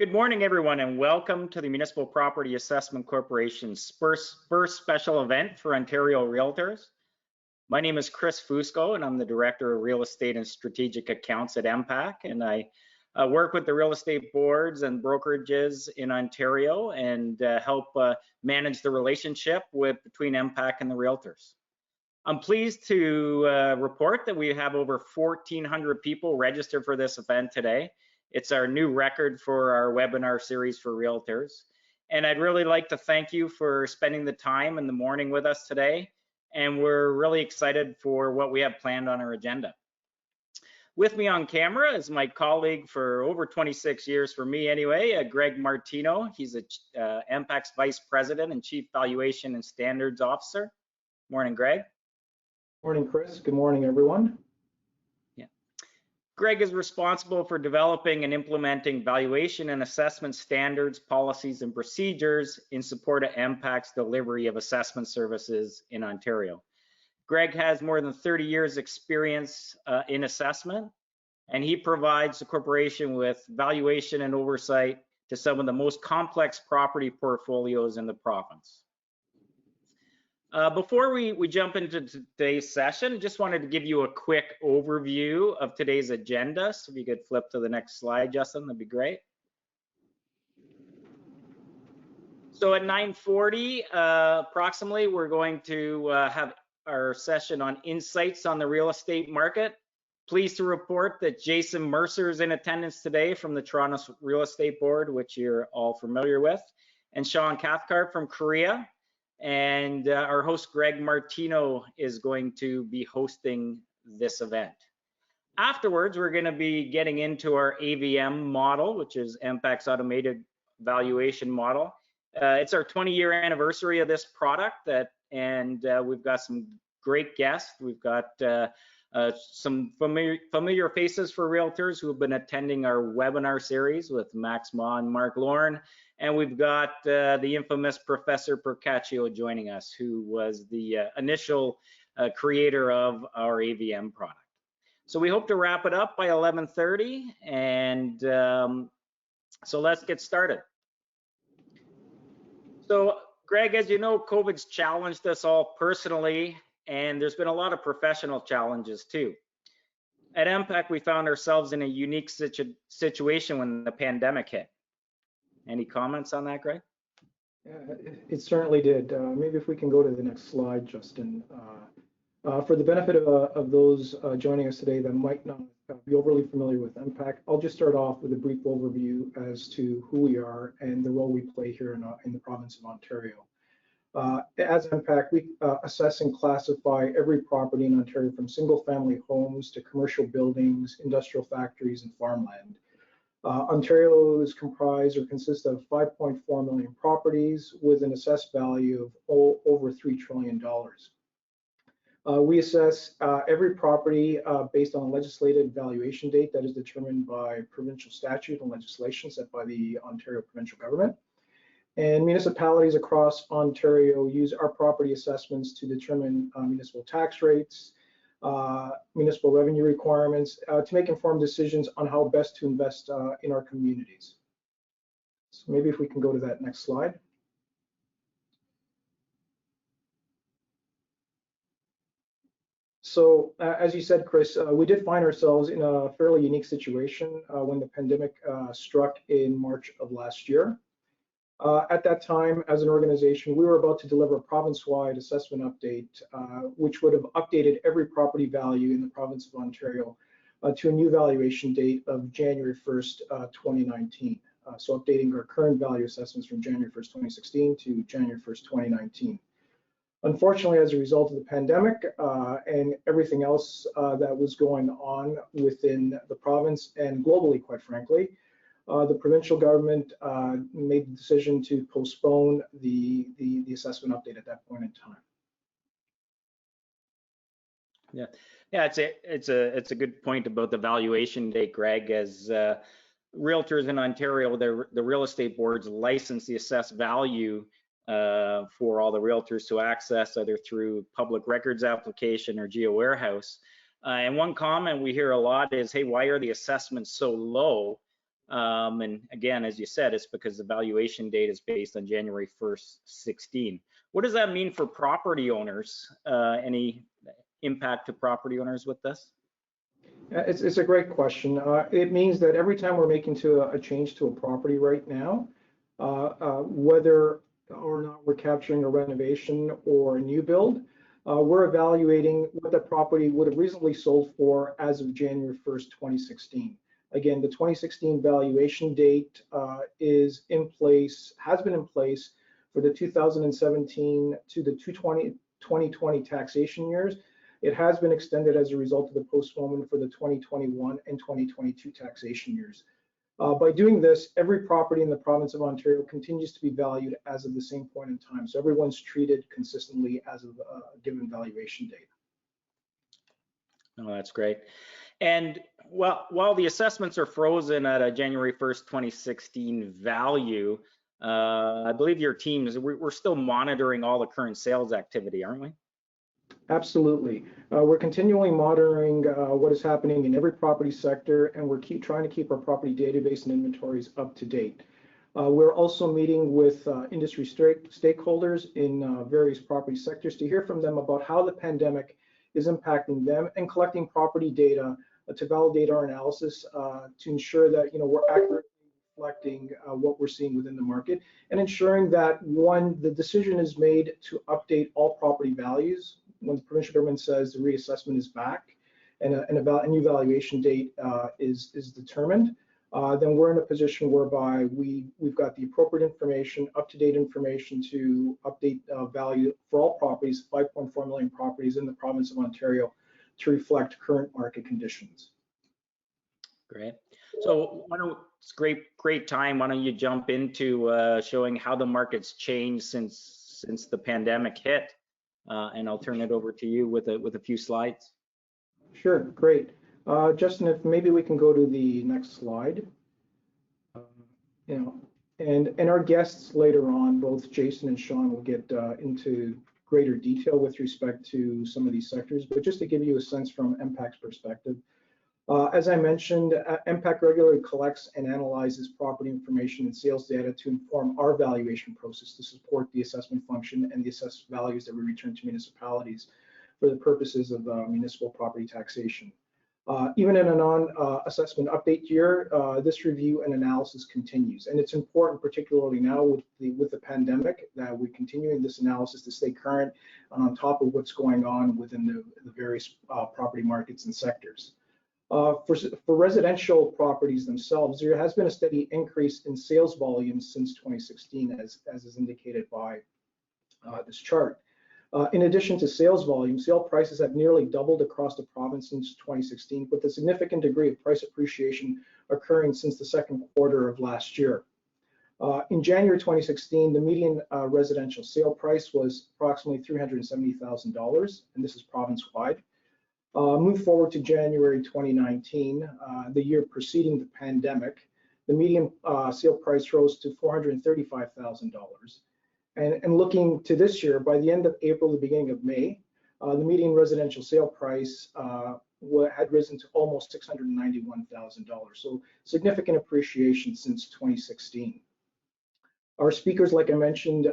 Good morning, everyone, and welcome to the Municipal Property Assessment Corporation's first special event for Ontario Realtors. My name is Chris Fusco, and I'm the Director of Real Estate and Strategic Accounts at MPAC, and I work with the real estate boards and brokerages in Ontario and help manage the relationship between MPAC and the Realtors. I'm pleased to report that we have over 1,400 people registered for this event today. It's our new record for our webinar series for Realtors. And I'd really like to thank you for spending the time in the morning with us today. And we're really excited for what we have planned on our agenda. With me on camera is my colleague for over 26 years, for me anyway, Greg Martino. He's MPAC's Vice President and Chief Valuation and Standards Officer. Morning, Greg. Morning, Chris. Good morning, everyone. Greg is responsible for developing and implementing valuation and assessment standards, policies, and procedures in support of MPAC's delivery of assessment services in Ontario. Greg has more than 30 years experience in assessment, and he provides the corporation with valuation and oversight to some of the most complex property portfolios in the province. Before we jump into today's session, just wanted to give you a quick overview of today's agenda. So if you could flip to the next slide, Justin, that'd be great. So at 9:40 approximately, we're going to have our session on insights on the real estate market. Pleased to report that Jason Mercer is in attendance today from the Toronto Real Estate Board, which you're all familiar with, and Shaun Cathcart from Korea. And our host, Greg Martino, is going to be hosting this event. Afterwards, we're going to be getting into our AVM model, which is MPAC's automated valuation model. It's our 20-year anniversary of this product, and we've got some great guests. We've got some familiar faces for realtors who have been attending our webinar series with Max Ma and Mark Lauren. And we've got the infamous Professor Percaccio joining us, who was the initial creator of our AVM product. So we hope to wrap it up by 11:30, and so let's get started. So Greg, as you know, COVID's challenged us all personally, and there's been a lot of professional challenges too. At MPAC, we found ourselves in a unique situation when the pandemic hit. Any comments on that, Greg? Yeah, it certainly did. Maybe if we can go to the next slide, Justin. For the benefit of those joining us today that might not be overly familiar with MPAC, I'll just start off with a brief overview as to who we are and the role we play here in the province of Ontario. As MPAC, we assess and classify every property in Ontario, from single-family homes to commercial buildings, industrial factories, and farmland. Ontario is comprised or consists of 5.4 million properties with an assessed value of over $3 trillion. We assess every property based on a legislated valuation date that is determined by provincial statute and legislation set by the Ontario provincial government. And municipalities across Ontario use our property assessments to determine municipal tax rates, municipal revenue requirements, to make informed decisions on how best to invest in our communities. So maybe if we can go to that next slide. So as you said, Chris, we did find ourselves in a fairly unique situation when the pandemic struck in March of last year. At that time, as an organization, we were about to deliver a province-wide assessment update, which would have updated every property value in the province of Ontario to a new valuation date of January 1st, 2019. So updating our current value assessments from January 1st, 2016 to January 1st, 2019. Unfortunately, as a result of the pandemic and everything else that was going on within the province and globally, quite frankly, the provincial government made the decision to postpone the assessment update at that point in time. Yeah, it's a good point about the valuation date, Greg. As realtors in Ontario, the real estate boards license the assessed value for all the realtors to access, either through public records application or Geo Warehouse. And one comment we hear a lot is, hey, why are the assessments so low? And again, as you said, it's because the valuation date is based on January 1st, 16. What does that mean for property owners? Any impact to property owners with this? It's a great question. It means that every time we're making a change to a property right now, whether or not we're capturing a renovation or a new build, we're evaluating what the property would have reasonably sold for as of January 1st, 2016. Again, the 2016 valuation date is in place, has been in place for the 2017 to the 2020 taxation years. It has been extended as a result of the postponement for the 2021 and 2022 taxation years. By doing this, every property in the province of Ontario continues to be valued as of the same point in time. So everyone's treated consistently as of a given valuation date. Oh, that's great. And while the assessments are frozen at a January 1st, 2016 value, I believe your teams, we're still monitoring all the current sales activity, aren't we? Absolutely. We're continually monitoring what is happening in every property sector, and we're trying to keep our property database and inventories up to date. We're also meeting with industry stakeholders in various property sectors to hear from them about how the pandemic is impacting them, and collecting property data to validate our analysis to ensure that we're accurately reflecting what we're seeing within the market, and ensuring that when the decision is made to update all property values, when the provincial government says the reassessment is back and a new valuation date is determined, then we're in a position whereby we've got the appropriate information, up-to-date information to update value for all properties, 5.4 million properties in the province of Ontario, to reflect current market conditions. Great. So it's great time. Why don't you jump into showing how the market's changed since the pandemic hit, and I'll turn it over to you with a few slides. Sure, great. Justin, if maybe we can go to the next slide. And our guests later on, both Jason and Shaun, will get into greater detail with respect to some of these sectors. But just to give you a sense from MPAC's perspective, as I mentioned, MPAC regularly collects and analyzes property information and sales data to inform our valuation process to support the assessment function and the assessed values that we return to municipalities for the purposes of municipal property taxation. Even in a non-assessment update year, this review and analysis continues, and it's important, particularly now with the pandemic, that we're continuing this analysis to stay current and on top of what's going on within the various property markets and sectors. For residential properties themselves, there has been a steady increase in sales volumes since 2016, as is indicated by this chart. In addition to sales volume, sale prices have nearly doubled across the province since 2016, with a significant degree of price appreciation occurring since the second quarter of last year. In January 2016, the median residential sale price was approximately $370,000, and this is province-wide. Move forward to January 2019, the year preceding the pandemic, the median sale price rose to $435,000. And looking to this year, by the end of April, the beginning of May, the median residential sale price had risen to almost $691,000. So significant appreciation since 2016. Our speakers, like I mentioned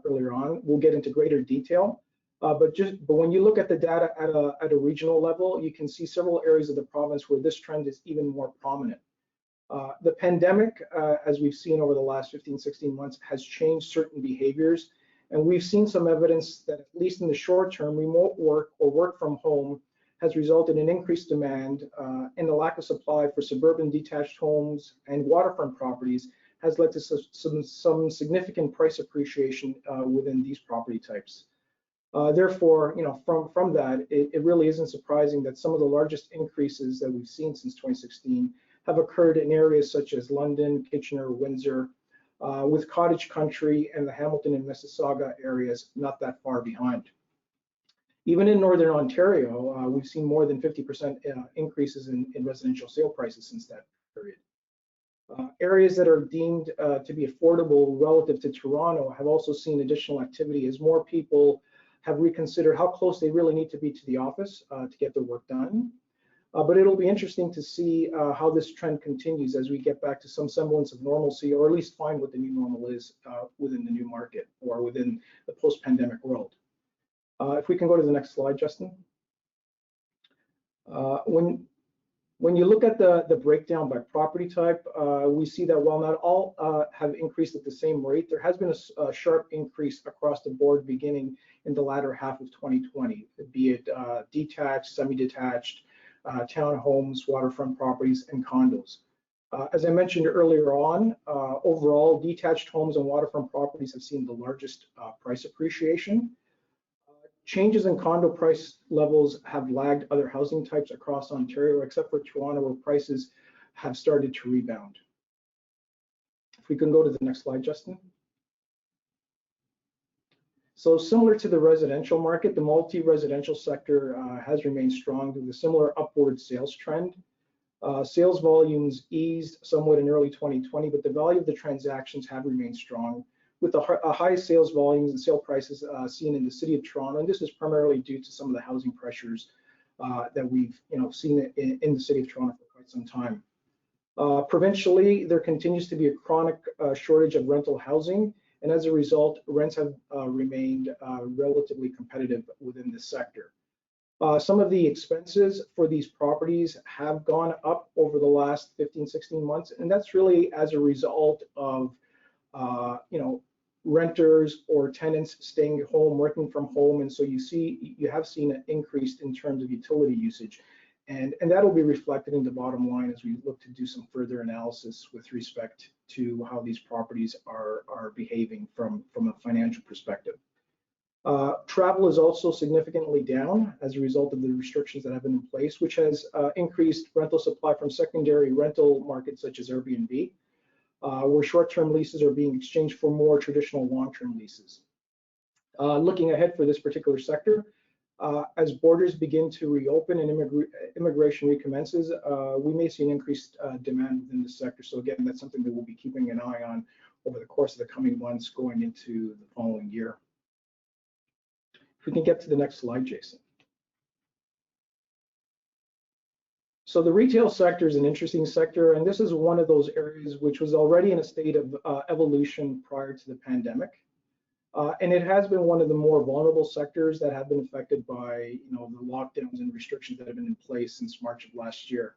earlier on, will get into greater detail. But when you look at the data at a regional level, you can see several areas of the province where this trend is even more prominent. The pandemic, as we've seen over the last 15, 16 months, has changed certain behaviors. And we've seen some evidence that, at least in the short term, remote work or work from home has resulted in increased demand, and the lack of supply for suburban detached homes and waterfront properties has led to some significant price appreciation within these property types. Therefore, from that, it really isn't surprising that some of the largest increases that we've seen since 2016 have occurred in areas such as London, Kitchener, Windsor, with Cottage Country and the Hamilton and Mississauga areas not that far behind. Even in Northern Ontario, we've seen more than 50% increases in residential sale prices since that period. Areas that are deemed to be affordable relative to Toronto have also seen additional activity as more people have reconsidered how close they really need to be to the office to get their work done. But it'll be interesting to see how this trend continues as we get back to some semblance of normalcy, or at least find what the new normal is within the new market or within the post-pandemic world. If we can go to the next slide, Justin. When you look at the breakdown by property type, we see that while not all have increased at the same rate, there has been a sharp increase across the board beginning in the latter half of 2020, be it detached, semi-detached, townhomes, waterfront properties, and condos. As I mentioned earlier on, overall, detached homes and waterfront properties have seen the largest price appreciation. Changes in condo price levels have lagged other housing types across Ontario, except for Toronto, where prices have started to rebound. If we can go to the next slide, Justin. So similar to the residential market, the multi-residential sector has remained strong with a similar upward sales trend. Sales volumes eased somewhat in early 2020, but the value of the transactions have remained strong, with the high sales volumes and sale prices seen in the city of Toronto. And this is primarily due to some of the housing pressures that we've seen in the city of Toronto for quite some time. Provincially, there continues to be a chronic shortage of rental housing, and as a result, rents have remained relatively competitive within this sector. Some of the expenses for these properties have gone up over the last 15-16 months, and that's really as a result of renters or tenants staying home, working from home, and so you have seen an increase in terms of utility usage, and that'll be reflected in the bottom line as we look to do some further analysis with respect to how these properties are behaving from a financial perspective. Travel is also significantly down as a result of the restrictions that have been in place, which has increased rental supply from secondary rental markets such as Airbnb, where short-term leases are being exchanged for more traditional long-term leases. Looking ahead for this particular sector, as borders begin to reopen and immigration recommences, we may see an increased demand within the sector. So again, that's something that we'll be keeping an eye on over the course of the coming months going into the following year. If we can get to the next slide, Jason. So the retail sector is an interesting sector, and this is one of those areas which was already in a state of evolution prior to the pandemic. And it has been one of the more vulnerable sectors that have been affected by the lockdowns and restrictions that have been in place since March of last year.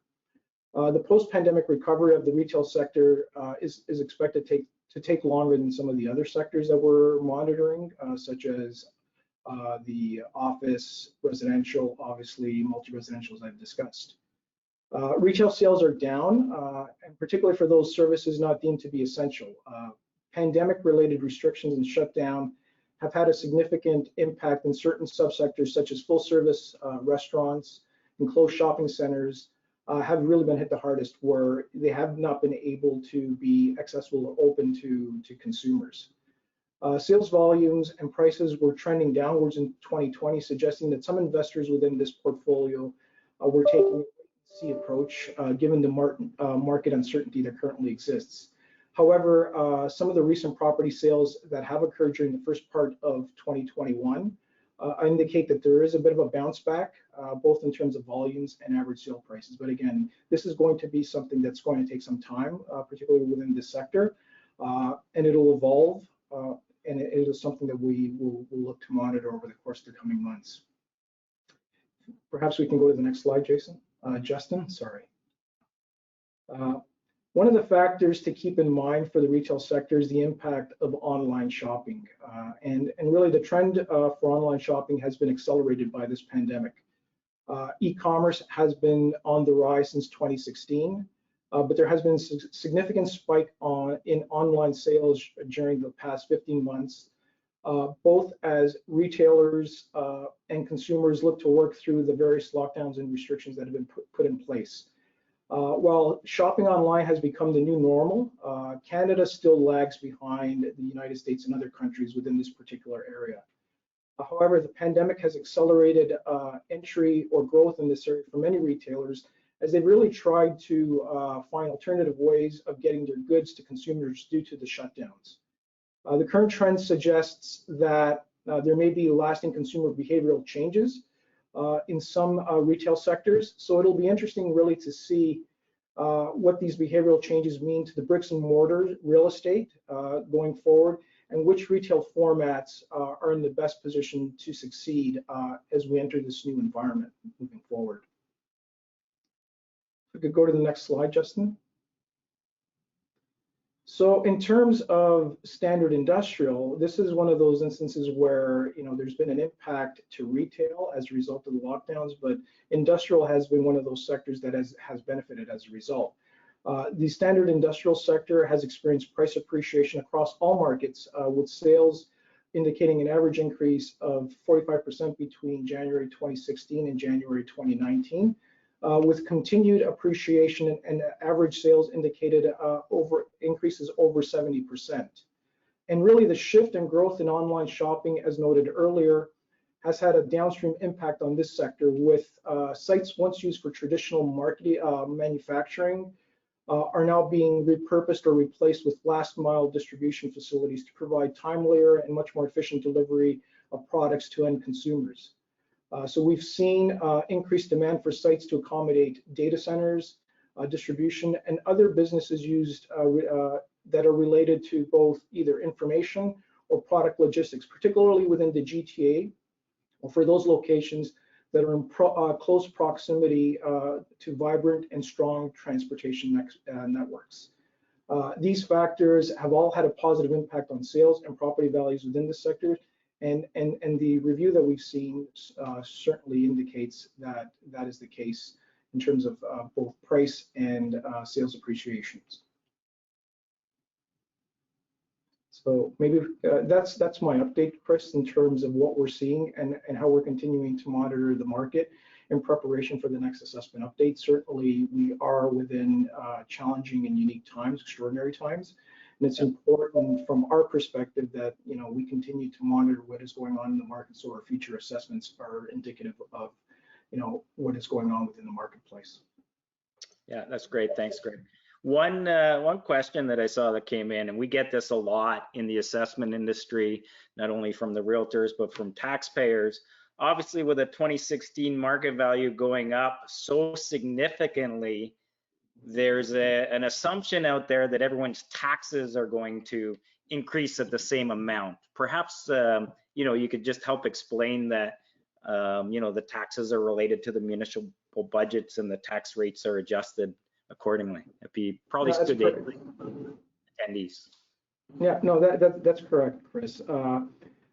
The post-pandemic recovery of the retail sector is expected to take longer than some of the other sectors that we're monitoring, such as the office, residential, obviously multi-residential, as I've discussed. Retail sales are down, and particularly for those services not deemed to be essential. Pandemic-related restrictions and shutdown have had a significant impact in certain subsectors, such as full-service restaurants, enclosed shopping centers have really been hit the hardest, where they have not been able to be accessible or open to consumers. Sales volumes and prices were trending downwards in 2020, suggesting that some investors within this portfolio were taking a wait-and-see approach, given the market uncertainty that currently exists. However, some of the recent property sales that have occurred during the first part of 2021 indicate that there is a bit of a bounce back, both in terms of volumes and average sale prices. But again, this is going to be something that's going to take some time, particularly within this sector, and it'll evolve, and it is something that we will look to monitor over the course of the coming months. Perhaps we can go to the next slide, Justin, sorry. One of the factors to keep in mind for the retail sector is the impact of online shopping. And really the trend for online shopping has been accelerated by this pandemic. E-commerce has been on the rise since 2016, but there has been a significant spike in online sales during the past 15 months, both as retailers and consumers look to work through the various lockdowns and restrictions that have been put in place. While shopping online has become the new normal, Canada still lags behind the United States and other countries within this particular area. However, the pandemic has accelerated entry or growth in this area for many retailers, as they've really tried to find alternative ways of getting their goods to consumers due to the shutdowns. The current trend suggests that there may be lasting consumer behavioral changes, in some retail sectors. So it'll be interesting really to see what these behavioral changes mean to the bricks and mortar real estate going forward, and which retail formats are in the best position to succeed as we enter this new environment moving forward. If we could go to the next slide, Justin. So in terms of standard industrial, this is one of those instances where there's been an impact to retail as a result of the lockdowns, but industrial has been one of those sectors that has benefited as a result. The standard industrial sector has experienced price appreciation across all markets, with sales indicating an average increase of 45% between January 2016 and January 2019. With continued appreciation and average sales indicated increases over 70%. And really the shift in growth in online shopping, as noted earlier, has had a downstream impact on this sector, with sites once used for traditional marketing, manufacturing are now being repurposed or replaced with last mile distribution facilities to provide timelier and much more efficient delivery of products to end consumers. So we've seen increased demand for sites to accommodate data centers, distribution, and other businesses used that are related to both either information or product logistics, particularly within the GTA, or for those locations that are in close proximity to vibrant and strong transportation networks. These factors have all had a positive impact on sales and property values within the sector. And the review that we've seen certainly indicates that that is the case in terms of both price and sales appreciations. So maybe that's my update, Chris, in terms of what we're seeing and how we're continuing to monitor the market in preparation for the next assessment update. Certainly, we are within challenging and unique times, extraordinary times. And it's important from our perspective that we continue to monitor what is going on in the market, so our future assessments are indicative of what is going on within the marketplace. Yeah, that's great. Thanks, Greg. One question that I saw that came in, and we get this a lot in the assessment industry, not only from the realtors but from taxpayers. Obviously, with a 2016 market value going up so significantly, there's an assumption out there that everyone's taxes are going to increase at the same amount. Perhaps you could just help explain that the taxes are related to the municipal budgets and the tax rates are adjusted accordingly. It'd be probably good to attendees. Yeah, no, that's correct, Chris.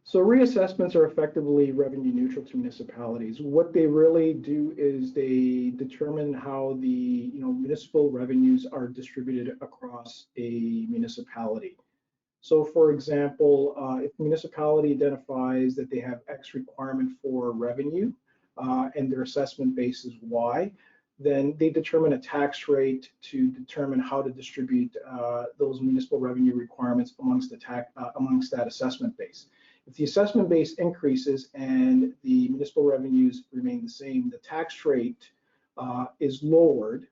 So reassessments are effectively revenue neutral to municipalities. What they really do is they determine how the municipal revenues are distributed across a municipality. So for example, if a municipality identifies that they have X requirement for revenue and their assessment base is Y, then they determine a tax rate to determine how to distribute those municipal revenue requirements amongst that assessment base. If the assessment base increases and the municipal revenues remain the same, the tax rate is lowered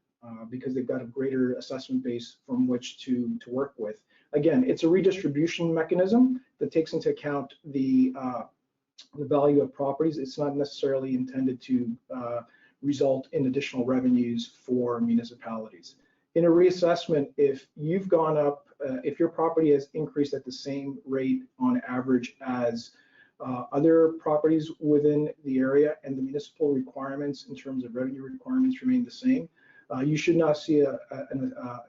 because they've got a greater assessment base from which to work with. Again, it's a redistribution mechanism that takes into account the value of properties. It's not necessarily intended to result in additional revenues for municipalities. In a reassessment, if you've gone up, if your property has increased at the same rate on average as other properties within the area and the municipal requirements in terms of revenue requirements remain the same, you should not see a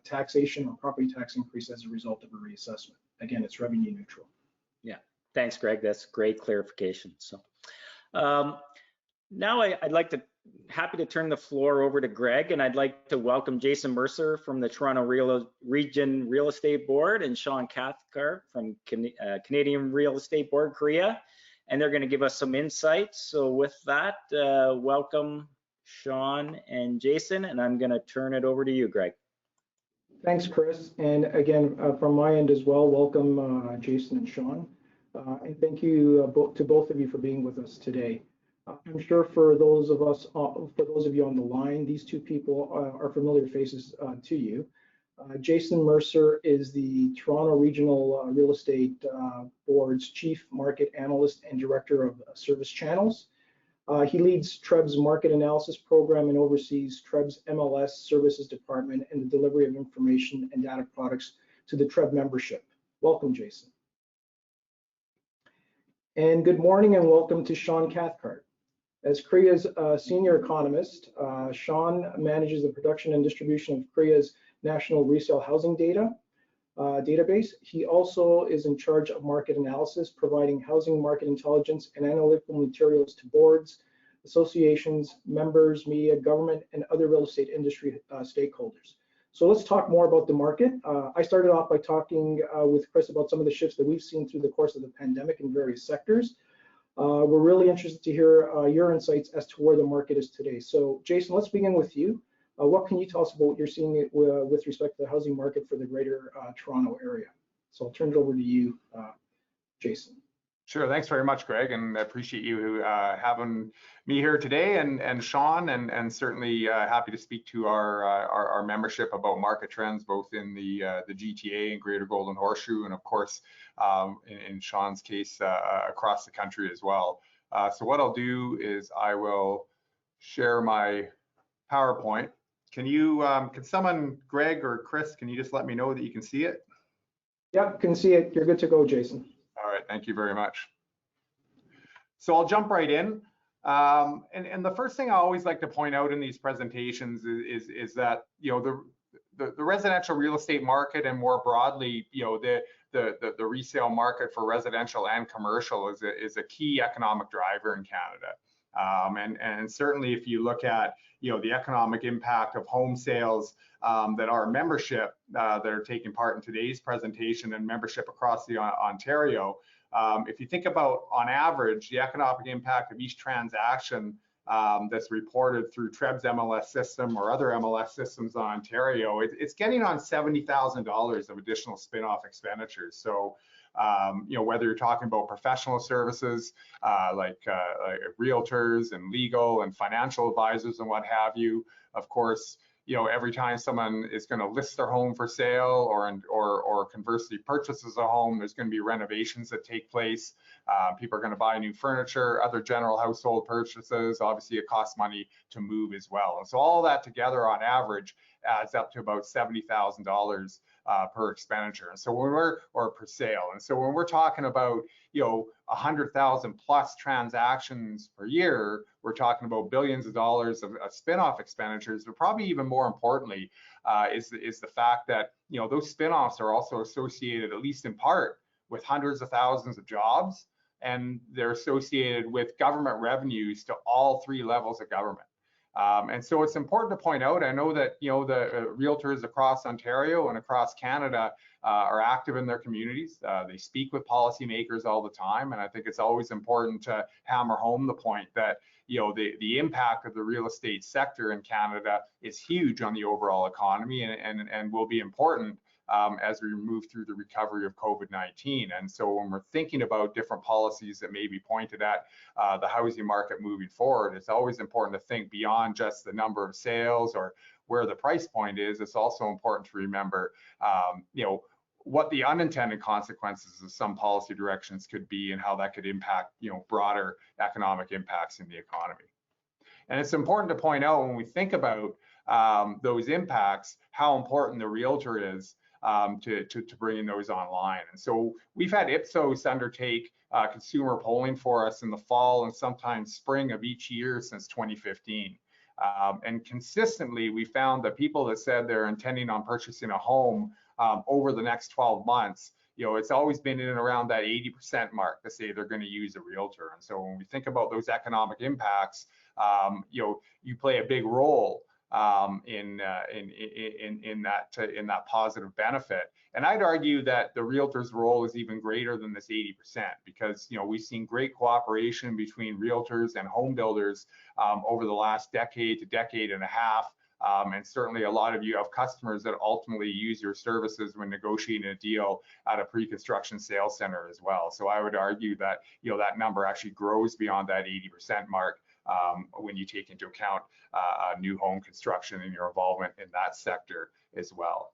taxation or property tax increase as a result of a reassessment. Again, it's revenue neutral. Yeah, thanks, Greg. That's great clarification. So now happy to turn the floor over to Greg, and I'd like to welcome Jason Mercer from the Toronto Region Real Estate Board and Shaun Cathcart from Canadian Real Estate Board, Korea, and they're going to give us some insights. So with that, welcome Shaun and Jason, and I'm going to turn it over to you, Greg. Thanks, Chris. And again, from my end as well, welcome Jason and Shaun. And thank you to both of you for being with us today. I'm sure for those of you on the line, these two people are familiar faces to you. Jason Mercer is the Toronto Regional Real Estate Board's Chief Market Analyst and Director of Service Channels. He leads TREB's market analysis program and oversees TREB's MLS services department and the delivery of information and data products to the TREB membership. Welcome, Jason. And good morning and welcome to Shaun Cathcart. As CREA's senior economist, Shaun manages the production and distribution of CREA's national resale housing data database. He also is in charge of market analysis, providing housing market intelligence and analytical materials to boards, associations, members, media, government, and other real estate industry stakeholders. So let's talk more about the market. I started off by talking with Chris about some of the shifts that we've seen through the course of the pandemic in various sectors. We're really interested to hear your insights as to where the market is today. So Jason, let's begin with you. What can you tell us about what you're seeing with respect to the housing market for the greater Toronto area? So I'll turn it over to you, Jason. Sure, thanks very much, Greg, and I appreciate you having me here today, and Shaun, and certainly happy to speak to our membership about market trends, both in the GTA and Greater Golden Horseshoe, and of course, in Shaun's case, across the country as well. So what I'll do is I will share my PowerPoint. Can someone, Greg or Chris, can you just let me know that you can see it? Yep, can see it. You're good to go, Jason. All right, thank you very much. So I'll jump right in. And the first thing I always like to point out in these presentations is that, you know, the residential real estate market, and more broadly, you know, the resale market for residential and commercial is a key economic driver in Canada. And certainly if you look at, you know, the economic impact of home sales that our membership that are taking part in today's presentation and membership across the Ontario, if you think about, on average, the economic impact of each transaction that's reported through TREB's MLS system or other MLS systems in Ontario, it's getting on $70,000 of additional spin-off expenditures. So, you know, whether you're talking about professional services like realtors and legal and financial advisors and what have you, of course, you know, every time someone is going to list their home for sale or conversely purchases a home, there's going to be renovations that take place. People are going to buy new furniture, other general household purchases. Obviously, it costs money to move as well. And so all that together on average adds up to about $70,000 per expenditure. And so when or per sale. And so when we're talking about, you know, 100,000 plus transactions per year, we're talking about billions of dollars of spin-off expenditures. But probably even more importantly is the fact that, you know, those spin-offs are also associated, at least in part, with hundreds of thousands of jobs, and they're associated with government revenues to all three levels of government. And so it's important to point out, I know that, you know, the realtors across Ontario and across Canada are active in their communities. They speak with policymakers all the time, and I think it's always important to hammer home the point that, you know, the impact of the real estate sector in Canada is huge on the overall economy, and will be important as we move through the recovery of COVID-19. And so when we're thinking about different policies that may be pointed at the housing market moving forward, it's always important to think beyond just the number of sales or where the price point is. It's also important to remember, you know, what the unintended consequences of some policy directions could be and how that could impact, you know, broader economic impacts in the economy. And it's important to point out when we think about those impacts, how important the realtor is to bringing those online. And so we've had Ipsos undertake consumer polling for us in the fall and sometimes spring of each year since 2015. And consistently, we found that people that said they're intending on purchasing a home over the next 12 months, you know, it's always been in and around that 80% mark to say they're going to use a realtor. And so when we think about those economic impacts, you know, you play a big role in that positive benefit. And I'd argue that the realtor's role is even greater than this 80%, because, you know, we've seen great cooperation between realtors and home builders over the last decade to decade and a half. And certainly a lot of you have customers that ultimately use your services when negotiating a deal at a pre-construction sales center as well. So I would argue that, you know, that number actually grows beyond that 80% mark when you take into account new home construction and your involvement in that sector as well.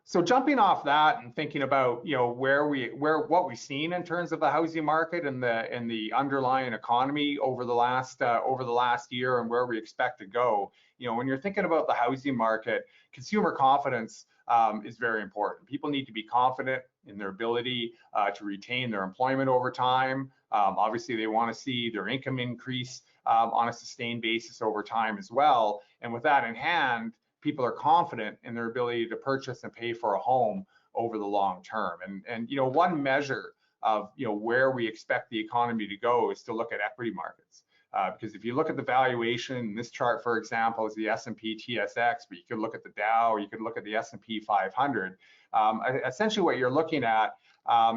So jumping off that and thinking about, you know, what we've seen in terms of the housing market and the underlying economy over the last year and where we expect to go, you know, when you're thinking about the housing market, consumer confidence is very important. People need to be confident in their ability to retain their employment over time. Obviously, they want to see their income increase on a sustained basis over time as well. And with that in hand, people are confident in their ability to purchase and pay for a home over the long term. And you know, one measure of, you know, where we expect the economy to go is to look at equity markets. Because if you look at the valuation, this chart, for example, is the S&P TSX, but you could look at the Dow, you could look at the S&P 500. Essentially, what you're looking at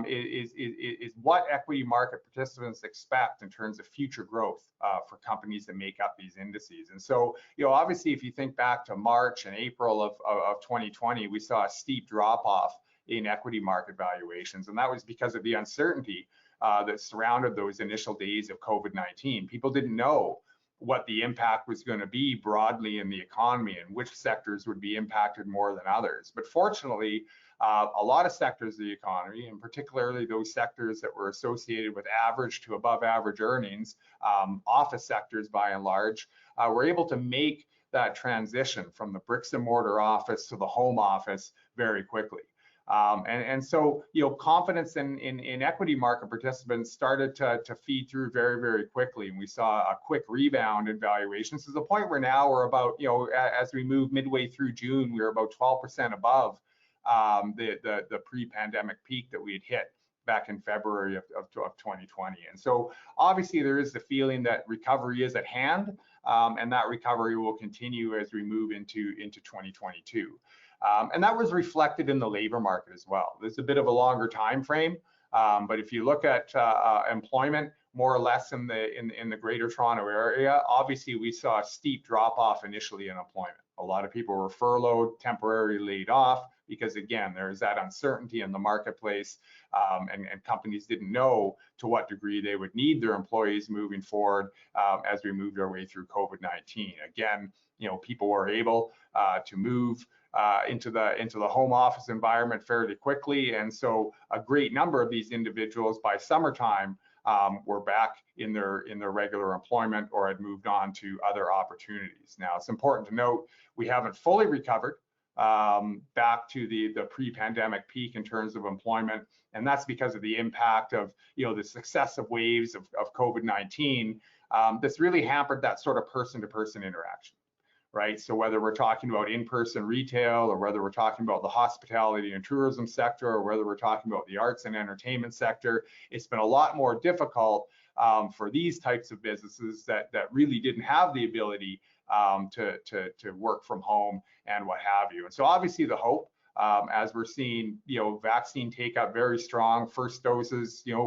is what equity market participants expect in terms of future growth for companies that make up these indices. And so, you know, obviously, if you think back to March and April of 2020, we saw a steep drop off in equity market valuations, and that was because of the uncertainty that surrounded those initial days of COVID-19. People didn't know what the impact was going to be broadly in the economy and which sectors would be impacted more than others. But fortunately, a lot of sectors of the economy, and particularly those sectors that were associated with average to above average earnings, office sectors by and large, were able to make that transition from the bricks and mortar office to the home office very quickly. And so, you know, confidence in equity market participants started to feed through very, very quickly. And we saw a quick rebound in valuations to the point where now we're about, you know, as we move midway through June, we were about 12% above the pre-pandemic peak that we had hit back in February of 2020. And so obviously there is the feeling that recovery is at hand, and that recovery will continue as we move into 2022. And that was reflected in the labor market as well. There's a bit of a longer time frame, but if you look at employment, more or less in the Greater Toronto area, obviously we saw a steep drop off initially in employment. A lot of people were furloughed, temporarily laid off, because again, there's that uncertainty in the marketplace, and companies didn't know to what degree they would need their employees moving forward as we moved our way through COVID-19. Again, you know, people were able to move into the home office environment fairly quickly, and so a great number of these individuals by summertime were back in their regular employment or had moved on to other opportunities. Now, it's important to note we haven't fully recovered back to the pre-pandemic peak in terms of employment, and that's because of the impact of, you know, the successive waves of COVID-19 that's really hampered that sort of person-to-person interaction. Right? So whether we're talking about in-person retail, or whether we're talking about the hospitality and tourism sector, or whether we're talking about the arts and entertainment sector, it's been a lot more difficult for these types of businesses that really didn't have the ability to work from home and what have you. And so obviously the hope, as we're seeing, you know, vaccine take up very strong, first doses, you know,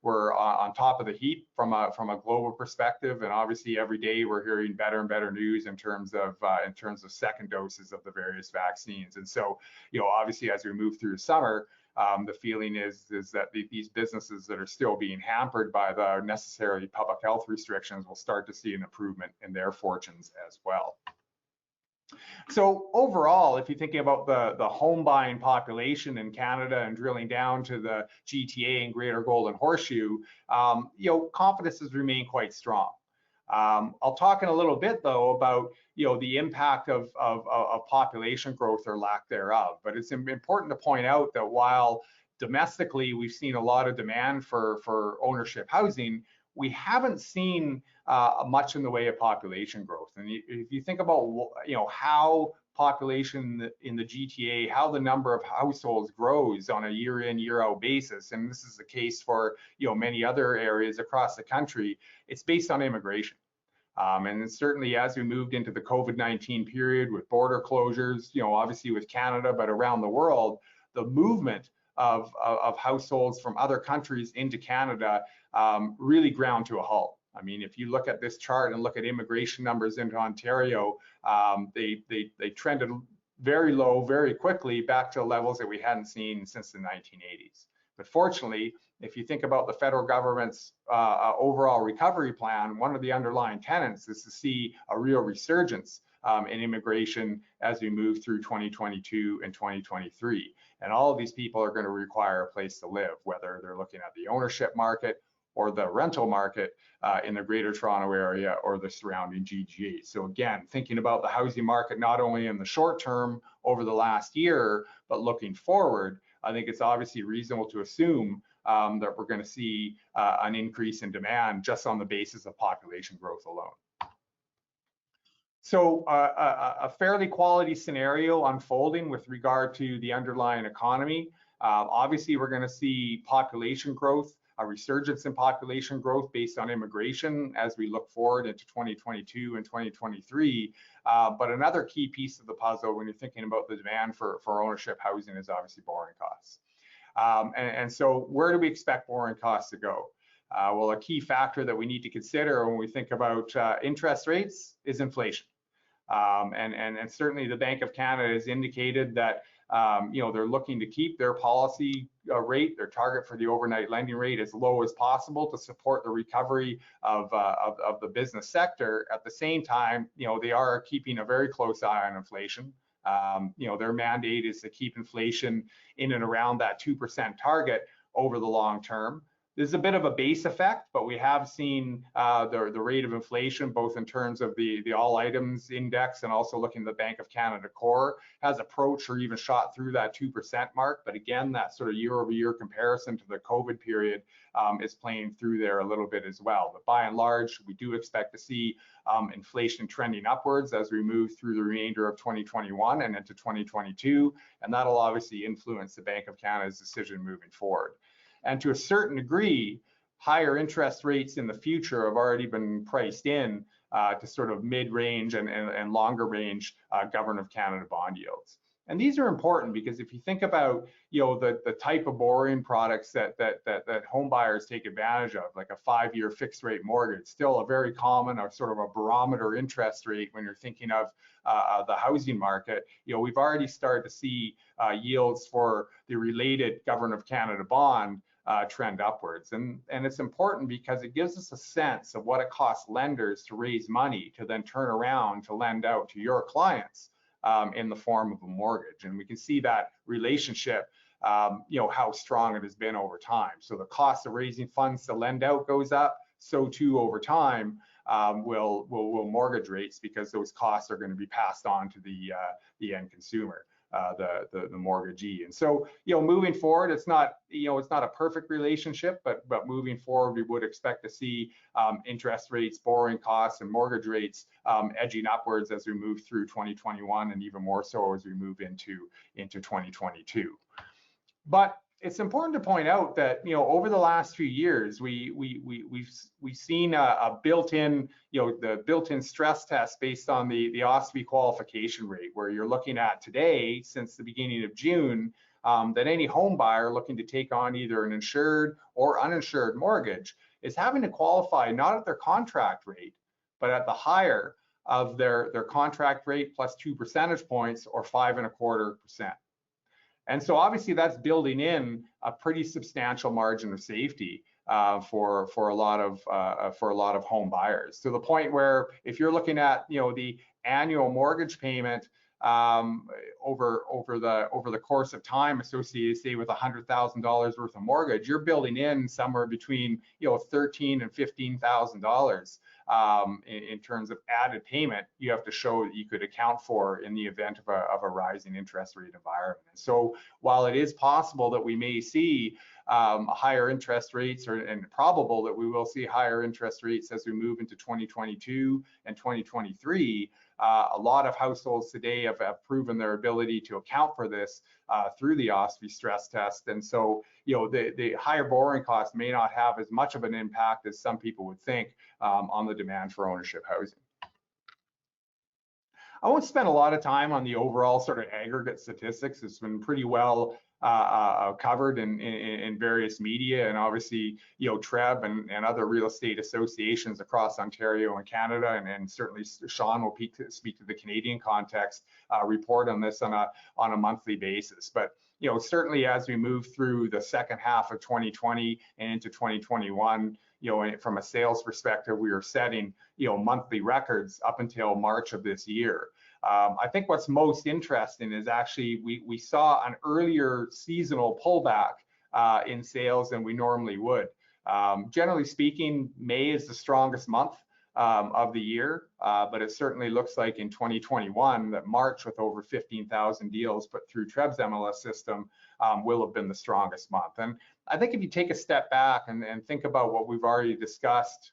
we're on top of the heap from a global perspective, and obviously every day we're hearing better and better news in terms of second doses of the various vaccines. And so, you know, obviously as we move through summer, the feeling is that these businesses that are still being hampered by the necessary public health restrictions will start to see an improvement in their fortunes as well. So overall, if you're thinking about the home buying population in Canada and drilling down to the GTA and Greater Golden Horseshoe, you know, confidence has remained quite strong. I'll talk in a little bit though about, you know, the impact of population growth or lack thereof. But it's important to point out that while domestically we've seen a lot of demand for ownership housing, we haven't seen much in the way of population growth. And if you think about, you know, how population in the GTA, how the number of households grows on a year in, year out basis, and this is the case for, you know, many other areas across the country, it's based on immigration. And certainly as we moved into the COVID-19 period with border closures, you know, obviously with Canada, but around the world, the movement of households from other countries into Canada really ground to a halt. I mean, if you look at this chart and look at immigration numbers into Ontario, they trended very low very quickly back to levels that we hadn't seen since the 1980s. But fortunately, if you think about the federal government's overall recovery plan, one of the underlying tenets is to see a real resurgence and immigration as we move through 2022 and 2023. And all of these people are going to require a place to live, whether they're looking at the ownership market or the rental market in the Greater Toronto Area or the surrounding GTA. So again, thinking about the housing market not only in the short term over the last year, but looking forward, I think it's obviously reasonable to assume that we're going to see an increase in demand just on the basis of population growth alone. So a fairly quality scenario unfolding with regard to the underlying economy. Obviously, we're going to see population growth, a resurgence in population growth based on immigration as we look forward into 2022 and 2023. But another key piece of the puzzle when you're thinking about the demand for ownership housing is obviously borrowing costs. And so where do we expect borrowing costs to go? Well, a key factor that we need to consider when we think about interest rates is inflation. And certainly the Bank of Canada has indicated that they're looking to keep their policy rate, their target for the overnight lending rate, as low as possible to support the recovery of the business sector. At the same time, they are keeping a very close eye on inflation. Their mandate is to keep inflation in and around that 2% target over the long term. There's a bit of a base effect, but we have seen the rate of inflation, both in terms of the all items index and also looking at the Bank of Canada core, has approached or even shot through that 2% mark. But again, that sort of year-over-year comparison to the COVID period is playing through there a little bit as well. But by and large, we do expect to see inflation trending upwards as we move through the remainder of 2021 and into 2022. And that'll obviously influence the Bank of Canada's decision moving forward. And to a certain degree, higher interest rates in the future have already been priced in to sort of mid-range and longer range Government of Canada bond yields. And these are important because if you think about the type of borrowing products that home buyers take advantage of, like a 5-year fixed rate mortgage, still a very common or sort of a barometer interest rate when you're thinking of the housing market. We've already started to see yields for the related Government of Canada bond trend upwards. And it's important because it gives us a sense of what it costs lenders to raise money to then turn around to lend out to your clients in the form of a mortgage. And we can see that relationship, how strong it has been over time. So the cost of raising funds to lend out goes up, so too over time will mortgage rates, because those costs are going to be passed on to the end consumer. The mortgagee. And so, moving forward, it's not a perfect relationship, but moving forward, we would expect to see interest rates, borrowing costs, and mortgage rates edging upwards as we move through 2021, and even more so as we move into 2022. But it's important to point out that over the last few years, we've seen a built-in the built-in stress test based on the OSFI qualification rate, where you're looking at today, since the beginning of June, that any home buyer looking to take on either an insured or uninsured mortgage is having to qualify not at their contract rate, but at the higher of their contract rate plus 2 percentage points, or 5.25%. And so obviously that's building in a pretty substantial margin of safety for a lot of home buyers, to the point where if you're looking at the annual mortgage payment over the course of time associated, say, with $100,000 worth of mortgage, you're building in somewhere between $13,000 and $15,000 in terms of added payment you have to show that you could account for in the event of a rising interest rate environment. And so while it is possible that we may see higher interest rates, and probable that we will see higher interest rates as we move into 2022 and 2023, a lot of households today have proven their ability to account for this through the OSFI stress test. And so, the higher borrowing costs may not have as much of an impact as some people would think on the demand for ownership housing. I won't spend a lot of time on the overall sort of aggregate statistics. It's been pretty well covered in various media, and obviously, TREB and other real estate associations across Ontario and Canada, and certainly Shaun will speak to the Canadian context, report on this on a monthly basis. But certainly as we move through the second half of 2020 and into 2021, from a sales perspective, we are setting monthly records up until March of this year. I think what's most interesting is actually we saw an earlier seasonal pullback in sales than we normally would. Generally speaking, May is the strongest month of the year, but it certainly looks like in 2021 that March, with over 15,000 deals put through TREB's MLS system, will have been the strongest month. And I think if you take a step back and think about what we've already discussed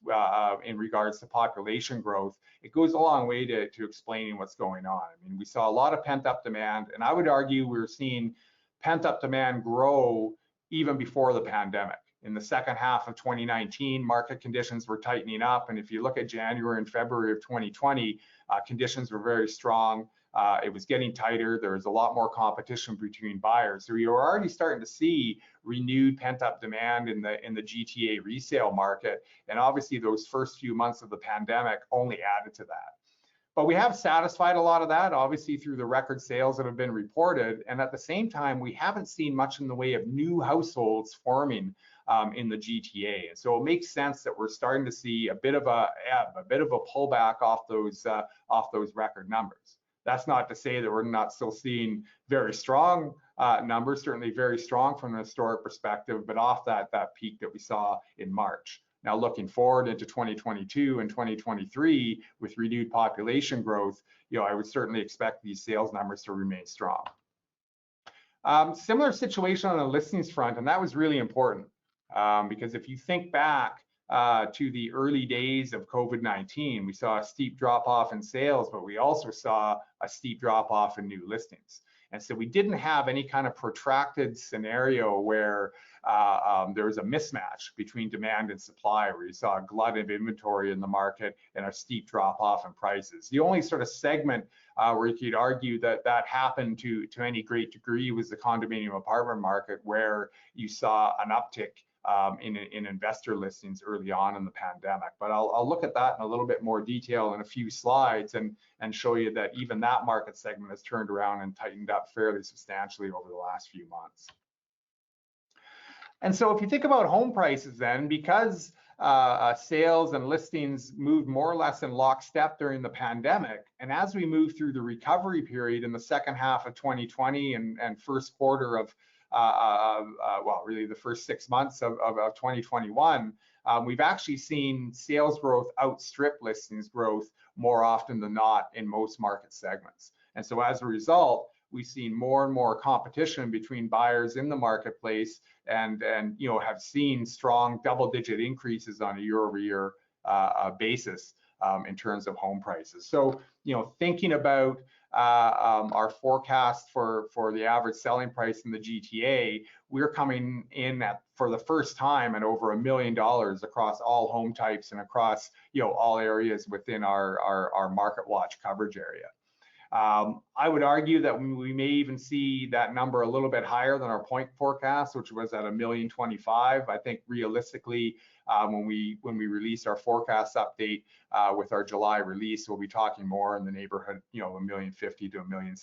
in regards to population growth, it goes a long way to explaining what's going on. I mean, we saw a lot of pent-up demand, and I would argue we're seeing pent-up demand grow even before the pandemic. In the second half of 2019, market conditions were tightening up, and if you look at January and February of 2020, conditions were very strong. It was getting tighter. There was a lot more competition between buyers. So you were already starting to see renewed pent-up demand in the GTA resale market, and obviously those first few months of the pandemic only added to that. But we have satisfied a lot of that, obviously, through the record sales that have been reported, and at the same time, we haven't seen much in the way of new households forming in the GTA. And so it makes sense that we're starting to see a bit of a pullback off those record numbers. That's not to say that we're not still seeing very strong numbers, certainly very strong from an historic perspective, but off that peak that we saw in March. Now, looking forward into 2022 and 2023 with renewed population growth, I would certainly expect these sales numbers to remain strong. Similar situation on the listings front, and that was really important because if you think back to the early days of COVID-19, we saw a steep drop off in sales, but we also saw a steep drop off in new listings. And so we didn't have any kind of protracted scenario where there was a mismatch between demand and supply, where you saw a glut of inventory in the market and a steep drop off in prices. The only sort of segment where you could argue that happened to any great degree was the condominium apartment market, where you saw an uptick in investor listings early on in the pandemic. But I'll look at that in a little bit more detail in a few slides and show you that even that market segment has turned around and tightened up fairly substantially over the last few months. And so if you think about home prices then, because sales and listings moved more or less in lockstep during the pandemic, and as we move through the recovery period in the second half of 2020 and first quarter of well, really the first 6 months of 2021, we've actually seen sales growth outstrip listings growth more often than not in most market segments. And so as a result, we've seen more and more competition between buyers in the marketplace, and have seen strong double-digit increases on a year-over-year basis in terms of home prices. So thinking about our forecast for the average selling price in the GTA, we're coming in for the first time at over $1 million across all home types and across all areas within our Market Watch coverage area. I would argue that we may even see that number a little bit higher than our point forecast, which was at $1.25 million. I think realistically, when we release our forecast update with our July release, we'll be talking more in the neighborhood, $1.50 million to $1.75 million.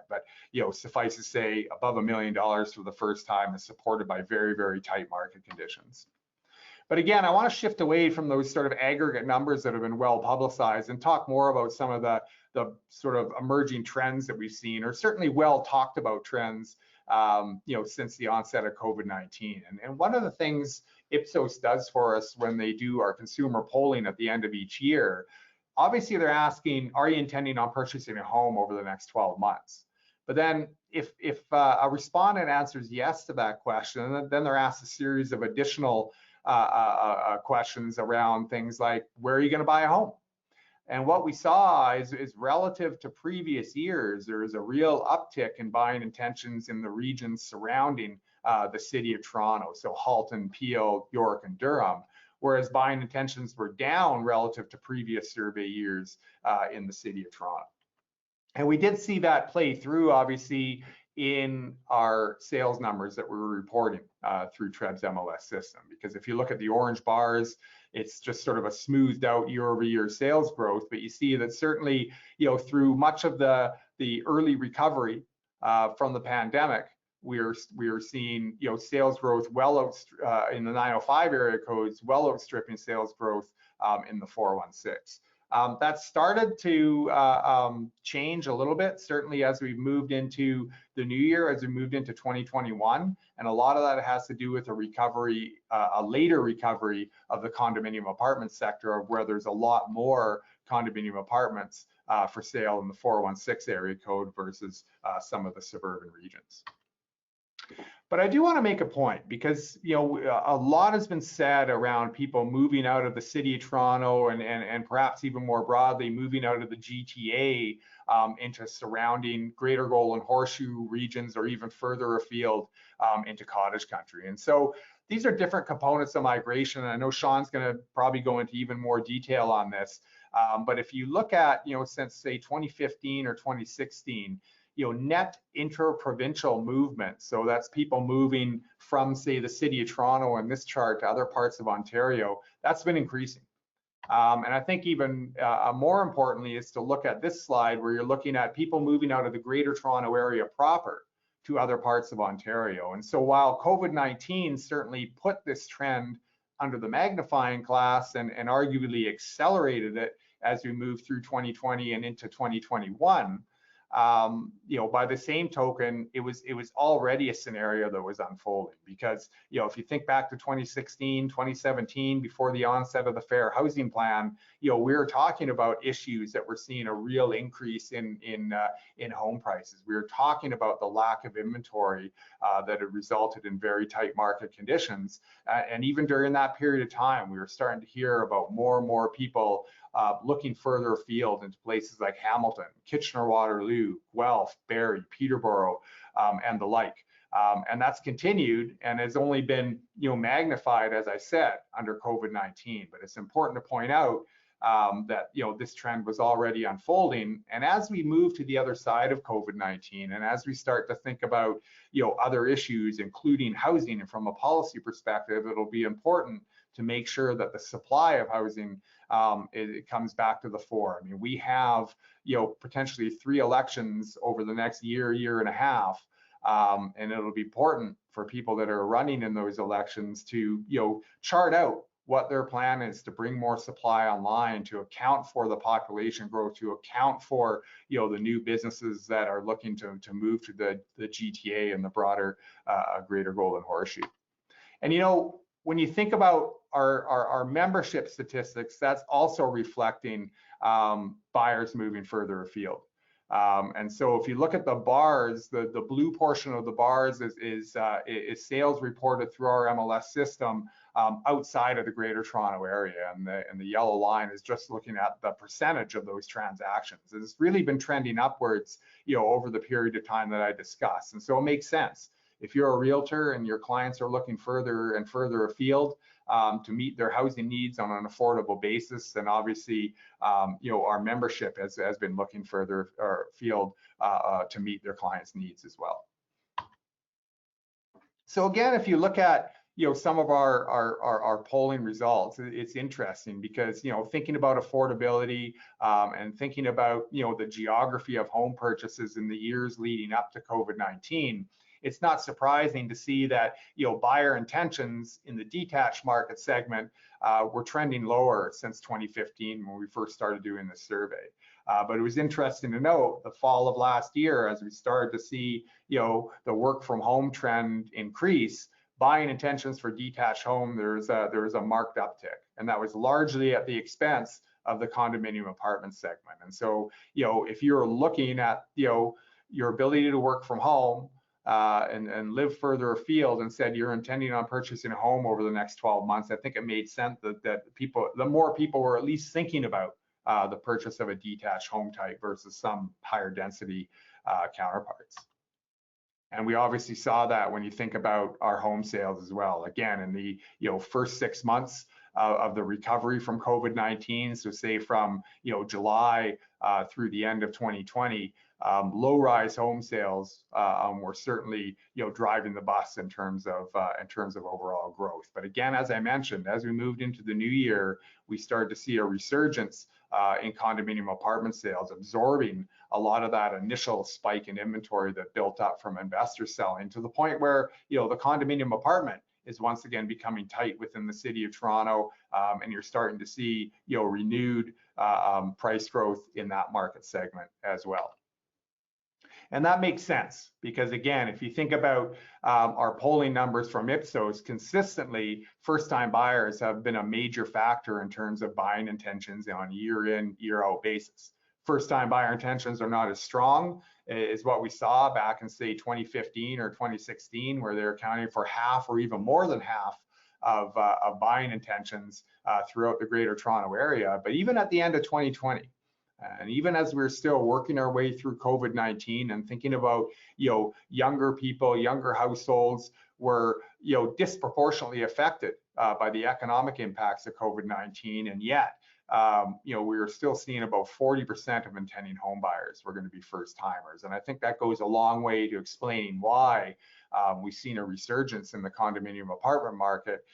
But suffice to say, above $1 million for the first time is supported by very, very tight market conditions. But again, I want to shift away from those sort of aggregate numbers that have been well publicized and talk more about some of the sort of emerging trends that we've seen, or certainly well talked about trends, since the onset of COVID-19. And one of the things Ipsos does for us when they do our consumer polling at the end of each year, obviously they're asking, are you intending on purchasing a home over the next 12 months? But then if a respondent answers yes to that question, then they're asked a series of additional questions around things like, where are you going to buy a home? And what we saw is relative to previous years, there is a real uptick in buying intentions in the regions surrounding the city of Toronto, so Halton, Peel, York, and Durham, whereas buying intentions were down relative to previous survey years in the city of Toronto. And we did see that play through, obviously, in our sales numbers that we're reporting through TREB's MLS system. Because if you look at the orange bars, it's just sort of a smoothed out year-over-year sales growth. But you see that certainly, through much of the early recovery from the pandemic, we are seeing sales growth well out in the 905 area codes, well outstripping sales growth in the 416. That started to change a little bit, certainly as we've moved into the new year, as we moved into 2021. And a lot of that has to do with a recovery, a later recovery of the condominium apartment sector, of where there's a lot more condominium apartments for sale in the 416 area code versus some of the suburban regions. But I do want to make a point, because a lot has been said around people moving out of the city of Toronto and perhaps even more broadly moving out of the GTA into surrounding Greater Golden Horseshoe regions, or even further afield into cottage country. And so these are different components of migration. And I know Shaun's going to probably go into even more detail on this. But if you look at, since say 2015 or 2016, net inter-provincial movement, so that's people moving from, say, the city of Toronto in this chart to other parts of Ontario, that's been increasing. And I think even more importantly is to look at this slide, where you're looking at people moving out of the Greater Toronto area proper to other parts of Ontario. And so while COVID-19 certainly put this trend under the magnifying glass and arguably accelerated it as we move through 2020 and into 2021, by the same token, it was already a scenario that was unfolding. Because if you think back to 2016, 2017, before the onset of the Fair Housing Plan, we were talking about issues that were seeing a real increase in home prices. We were talking about the lack of inventory that had resulted in very tight market conditions. And even during that period of time, we were starting to hear about more and more people looking further afield into places like Hamilton, Kitchener-Waterloo, Guelph, Barrie, Peterborough, and the like. And that's continued and has only been magnified, as I said, under COVID-19. But it's important to point out that this trend was already unfolding. And as we move to the other side of COVID-19, and as we start to think about other issues, including housing, and from a policy perspective, it'll be important to make sure that the supply of housing it comes back to the fore. I mean, we have potentially 3 elections over the next year and a half, and it'll be important for people that are running in those elections to chart out what their plan is to bring more supply online, to account for the population growth, to account for the new businesses that are looking to move to the GTA and the broader Greater Golden Horseshoe. And when you think about our membership statistics, that's also reflecting buyers moving further afield. And so if you look at the bars, the blue portion of the bars is sales reported through our MLS system outside of the Greater Toronto area, and the yellow line is just looking at the percentage of those transactions. It's really been trending upwards, over the period of time that I discussed. And so it makes sense. If you're a realtor and your clients are looking further and further afield to meet their housing needs on an affordable basis, then obviously, our membership has been looking further afield to meet their clients' needs as well. So again, if you look at some of our polling results, it's interesting because thinking about affordability and thinking about the geography of home purchases in the years leading up to COVID-19, it's not surprising to see that buyer intentions in the detached market segment were trending lower since 2015 when we first started doing this survey. But it was interesting to note the fall of last year, as we started to see the work from home trend increase, buying intentions for detached home, there was a marked uptick, and that was largely at the expense of the condominium apartment segment. And so if you're looking at your ability to work from home and live further afield, and said you're intending on purchasing a home over the next 12 months, I think it made sense that the more people were at least thinking about the purchase of a detached home type versus some higher density counterparts. And we obviously saw that when you think about our home sales as well. Again, in the first 6 months of the recovery from COVID-19. So say from July through the end of 2020, low-rise home sales were certainly driving the bus in terms of overall growth. But again, as I mentioned, as we moved into the new year, we started to see a resurgence in condominium apartment sales, absorbing a lot of that initial spike in inventory that built up from investors selling, to the point where the condominium apartment is once again becoming tight within the city of Toronto, and you're starting to see renewed price growth in that market segment as well. And that makes sense because, again, if you think about our polling numbers from Ipsos, consistently first-time buyers have been a major factor in terms of buying intentions on a year-in, year-out basis. First-time buyer intentions are not as strong as what we saw back in, say, 2015 or 2016, where they're accounting for half or even more than half of buying intentions throughout the Greater Toronto Area. But even at the end of 2020, and even as we're still working our way through COVID-19 and thinking about, younger people, younger households were, disproportionately affected by the economic impacts of COVID-19, and yet, we are still seeing about 40% of intending home buyers were going to be first timers. And I think that goes a long way to explaining why we've seen a resurgence in the condominium apartment market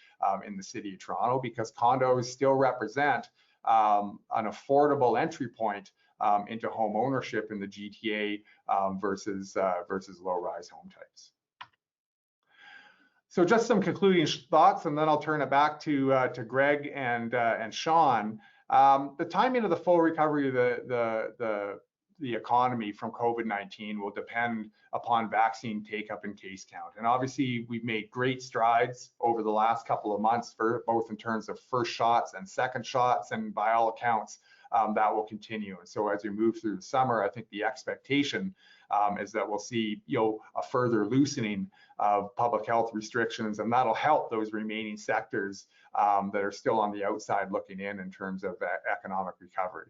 in the city of Toronto, because condos still represent an affordable entry point into home ownership in the GTA versus low-rise home types. So just some concluding thoughts, and then I'll turn it back to Greg and Shaun. The timing of the full recovery of the economy from COVID-19 will depend upon vaccine take-up and case count. And obviously, we've made great strides over the last couple of months, both in terms of first shots and second shots, and by all accounts, that will continue. And so as we move through the summer, I think the expectation is that we'll see a further loosening of public health restrictions, and that'll help those remaining sectors that are still on the outside looking in terms of economic recovery.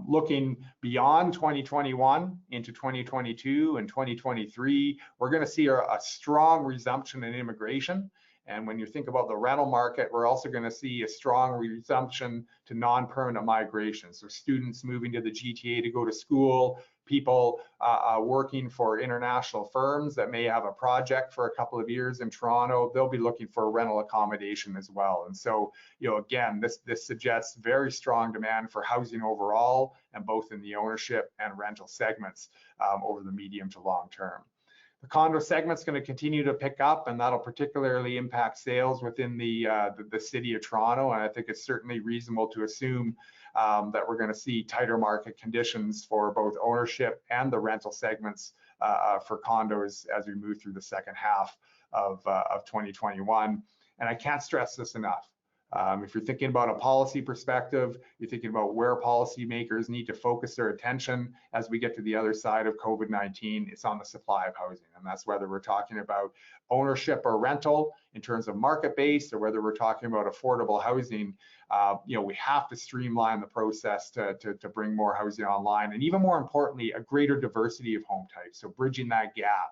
Looking beyond 2021 into 2022 and 2023, we're going to see a strong resumption in immigration. And when you think about the rental market, we're also going to see a strong resumption to non-permanent migration. So students moving to the GTA to go to school, people working for international firms that may have a project for a couple of years in Toronto, they'll be looking for rental accommodation as well. And so, again, this suggests very strong demand for housing overall, and both in the ownership and rental segments over the medium to long term. The condo segment's going to continue to pick up, and that'll particularly impact sales within the city of Toronto. And I think it's certainly reasonable to assume that we're going to see tighter market conditions for both ownership and the rental segments for condos as we move through the second half of 2021. And I can't stress this enough. If you're thinking about a policy perspective, you're thinking about where policymakers need to focus their attention as we get to the other side of COVID-19, it's on the supply of housing. And that's whether we're talking about ownership or rental in terms of market-based, or whether we're talking about affordable housing. We have to streamline the process to bring more housing online, and even more importantly, a greater diversity of home types. So bridging that gap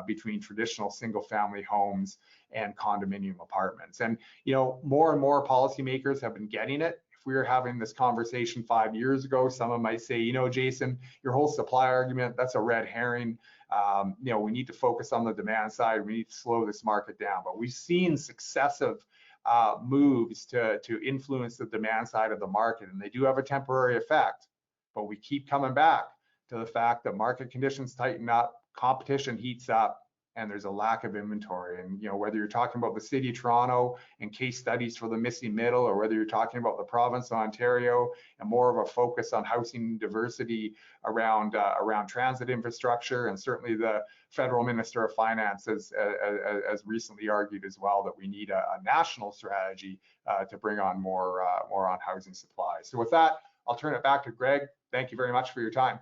between traditional single-family homes and condominium apartments. And more and more policymakers have been getting it. If we were having this conversation 5 years ago, someone might say, Jason, your whole supply argument, that's a red herring. We need to focus on the demand side. We need to slow this market down. But we've seen successive moves to influence the demand side of the market, and they do have a temporary effect. But we keep coming back to the fact that market conditions tighten up, competition heats up, and there's a lack of inventory. And whether you're talking about the city of Toronto and case studies for the missing middle, or whether you're talking about the province of Ontario and more of a focus on housing diversity around transit infrastructure, and certainly the federal minister of finance has recently argued as well that we need a national strategy to bring on more on housing supply. So with that, I'll turn it back to Greg. Thank you very much for your time.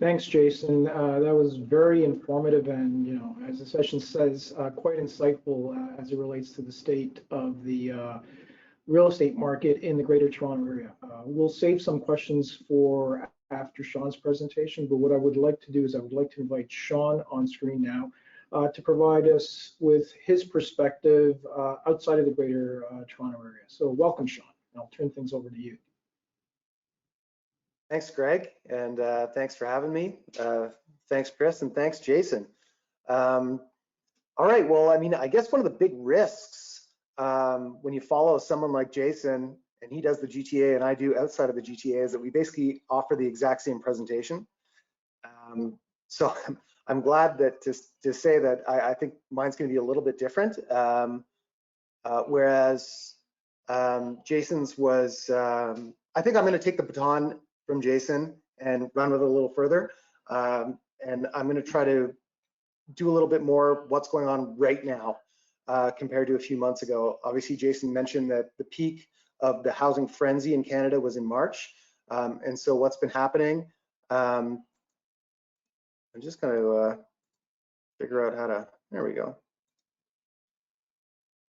Thanks, Jason. That was very informative, and as the session says, quite insightful as it relates to the state of the real estate market in the Greater Toronto Area. We'll save some questions for after Shaun's presentation, but what I would like to do is I would like to invite Shaun on screen now. to provide us with his perspective outside of the Greater Toronto area. So welcome, Shaun. I'll turn things over to you. Thanks, Greg, and thanks for having me. Thanks, Chris, and thanks, Jason. All right, well, I mean, I guess one of the big risks when you follow someone like Jason, and he does the GTA and I do outside of the GTA, is that we basically offer the exact same presentation. So I'm glad that to say that I think mine's going to be a little bit different, whereas Jason's was, I think I'm going to take the baton from Jason and run with it a little further. And I'm going to try to do a little bit more what's going on right now compared to a few months ago. Obviously, Jason mentioned that the peak of the housing frenzy in Canada was in March. And so what's been happening, I'm just going to figure out how to, there we go.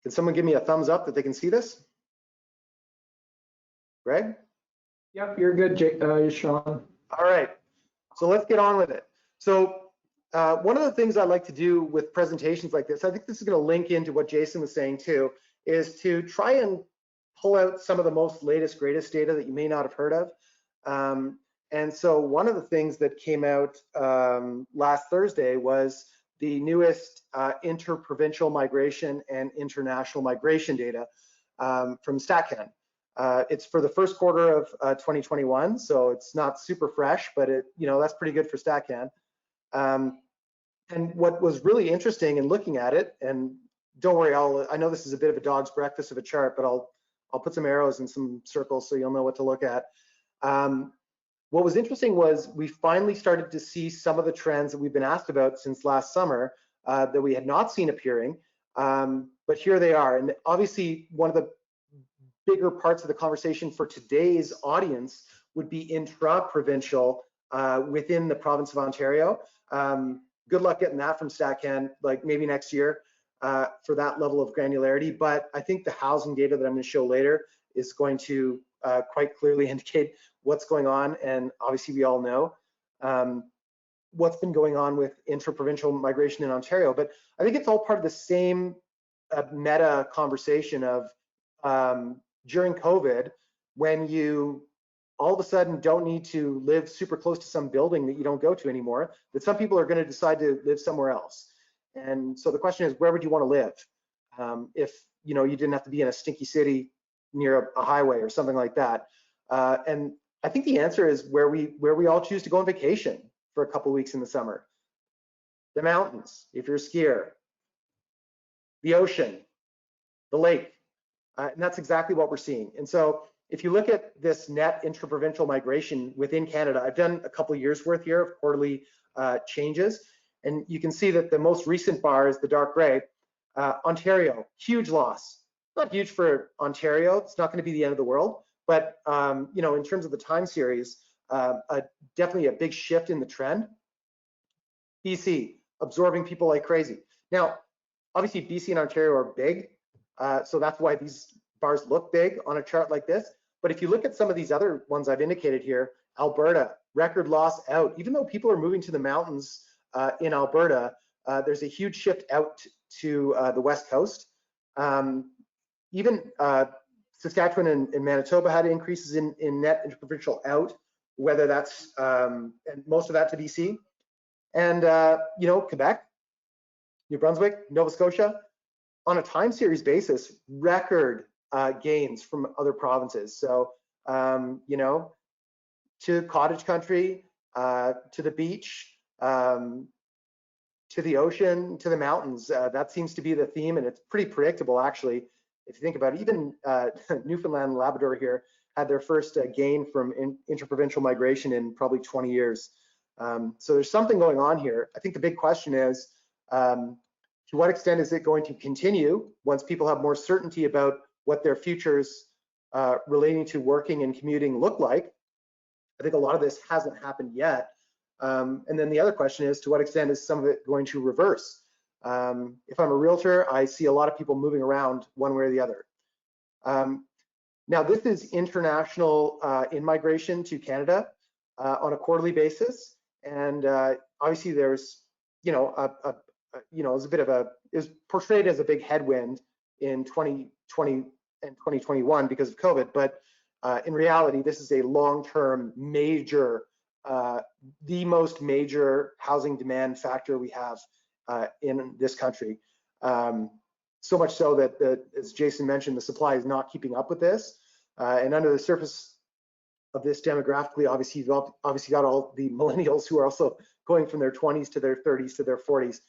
Can someone give me a thumbs up that they can see this? Greg? Yep, you're good, Shaun. All right, so let's get on with it. So one of the things I like to do with presentations like this, I think this is going to link into what Jason was saying too, is to try and pull out some of the most latest, greatest data that you may not have heard of. And so one of the things that came out last Thursday was the newest inter-provincial migration and international migration data from StatCan. It's for the first quarter of 2021, so it's not super fresh, but that's pretty good for StatCan. And what was really interesting in looking at it, and don't worry, I know this is a bit of a dog's breakfast of a chart, but I'll put some arrows and some circles so you'll know what to look at. What was interesting was we finally started to see some of the trends that we've been asked about since last summer that we had not seen appearing, but here they are. And obviously, one of the bigger parts of the conversation for today's audience would be intra-provincial within the province of Ontario. Good luck getting that from StatCan, like maybe next year for that level of granularity. But I think the housing data that I'm going to show later is going to quite clearly indicate what's going on. And obviously we all know what's been going on with inter-provincial migration in Ontario. But I think it's all part of the same meta conversation of during COVID, when you all of a sudden don't need to live super close to some building that you don't go to anymore, that some people are going to decide to live somewhere else. And so the question is, where would you want to live if you didn't have to be in a stinky city near a highway or something like that? And I think the answer is where we all choose to go on vacation for a couple of weeks in the summer. The mountains, if you're a skier, the ocean, the lake, and that's exactly what we're seeing. And so if you look at this net intra-provincial migration within Canada, I've done a couple of years worth here of quarterly changes, and you can see that the most recent bar is the dark gray. Ontario, huge loss. Not huge for Ontario, it's not going to be the end of the world, but in terms of the time series, definitely a big shift in the trend. BC, absorbing people like crazy. Now, obviously BC and Ontario are big, so that's why these bars look big on a chart like this. But if you look at some of these other ones I've indicated here, Alberta, record loss out. Even though people are moving to the mountains in Alberta, there's a huge shift out to the West Coast. Even Saskatchewan and Manitoba had increases in net interprovincial out, whether that's, and most of that to BC. And, Quebec, New Brunswick, Nova Scotia, on a time series basis, record gains from other provinces. So, to cottage country, to the beach, to the ocean, to the mountains, that seems to be the theme, and it's pretty predictable, actually. If you think about it, even Newfoundland and Labrador here had their first gain from interprovincial migration in probably 20 years. So there's something going on here. I think the big question is, to what extent is it going to continue once people have more certainty about what their futures relating to working and commuting look like? I think a lot of this hasn't happened yet. And then the other question is, to what extent is some of it going to reverse? If I'm a realtor, I see a lot of people moving around one way or the other. Now, this is international in-migration to Canada on a quarterly basis. And obviously there's, a is portrayed as a big headwind in 2020 and 2021 because of COVID. But in reality, this is a long-term major, the most major housing demand factor we have in this country. So much so that, as Jason mentioned, the supply is not keeping up with this. And under the surface of this demographically, obviously, you've obviously got all the millennials who are also going from their 20s to their 30s to their 40s,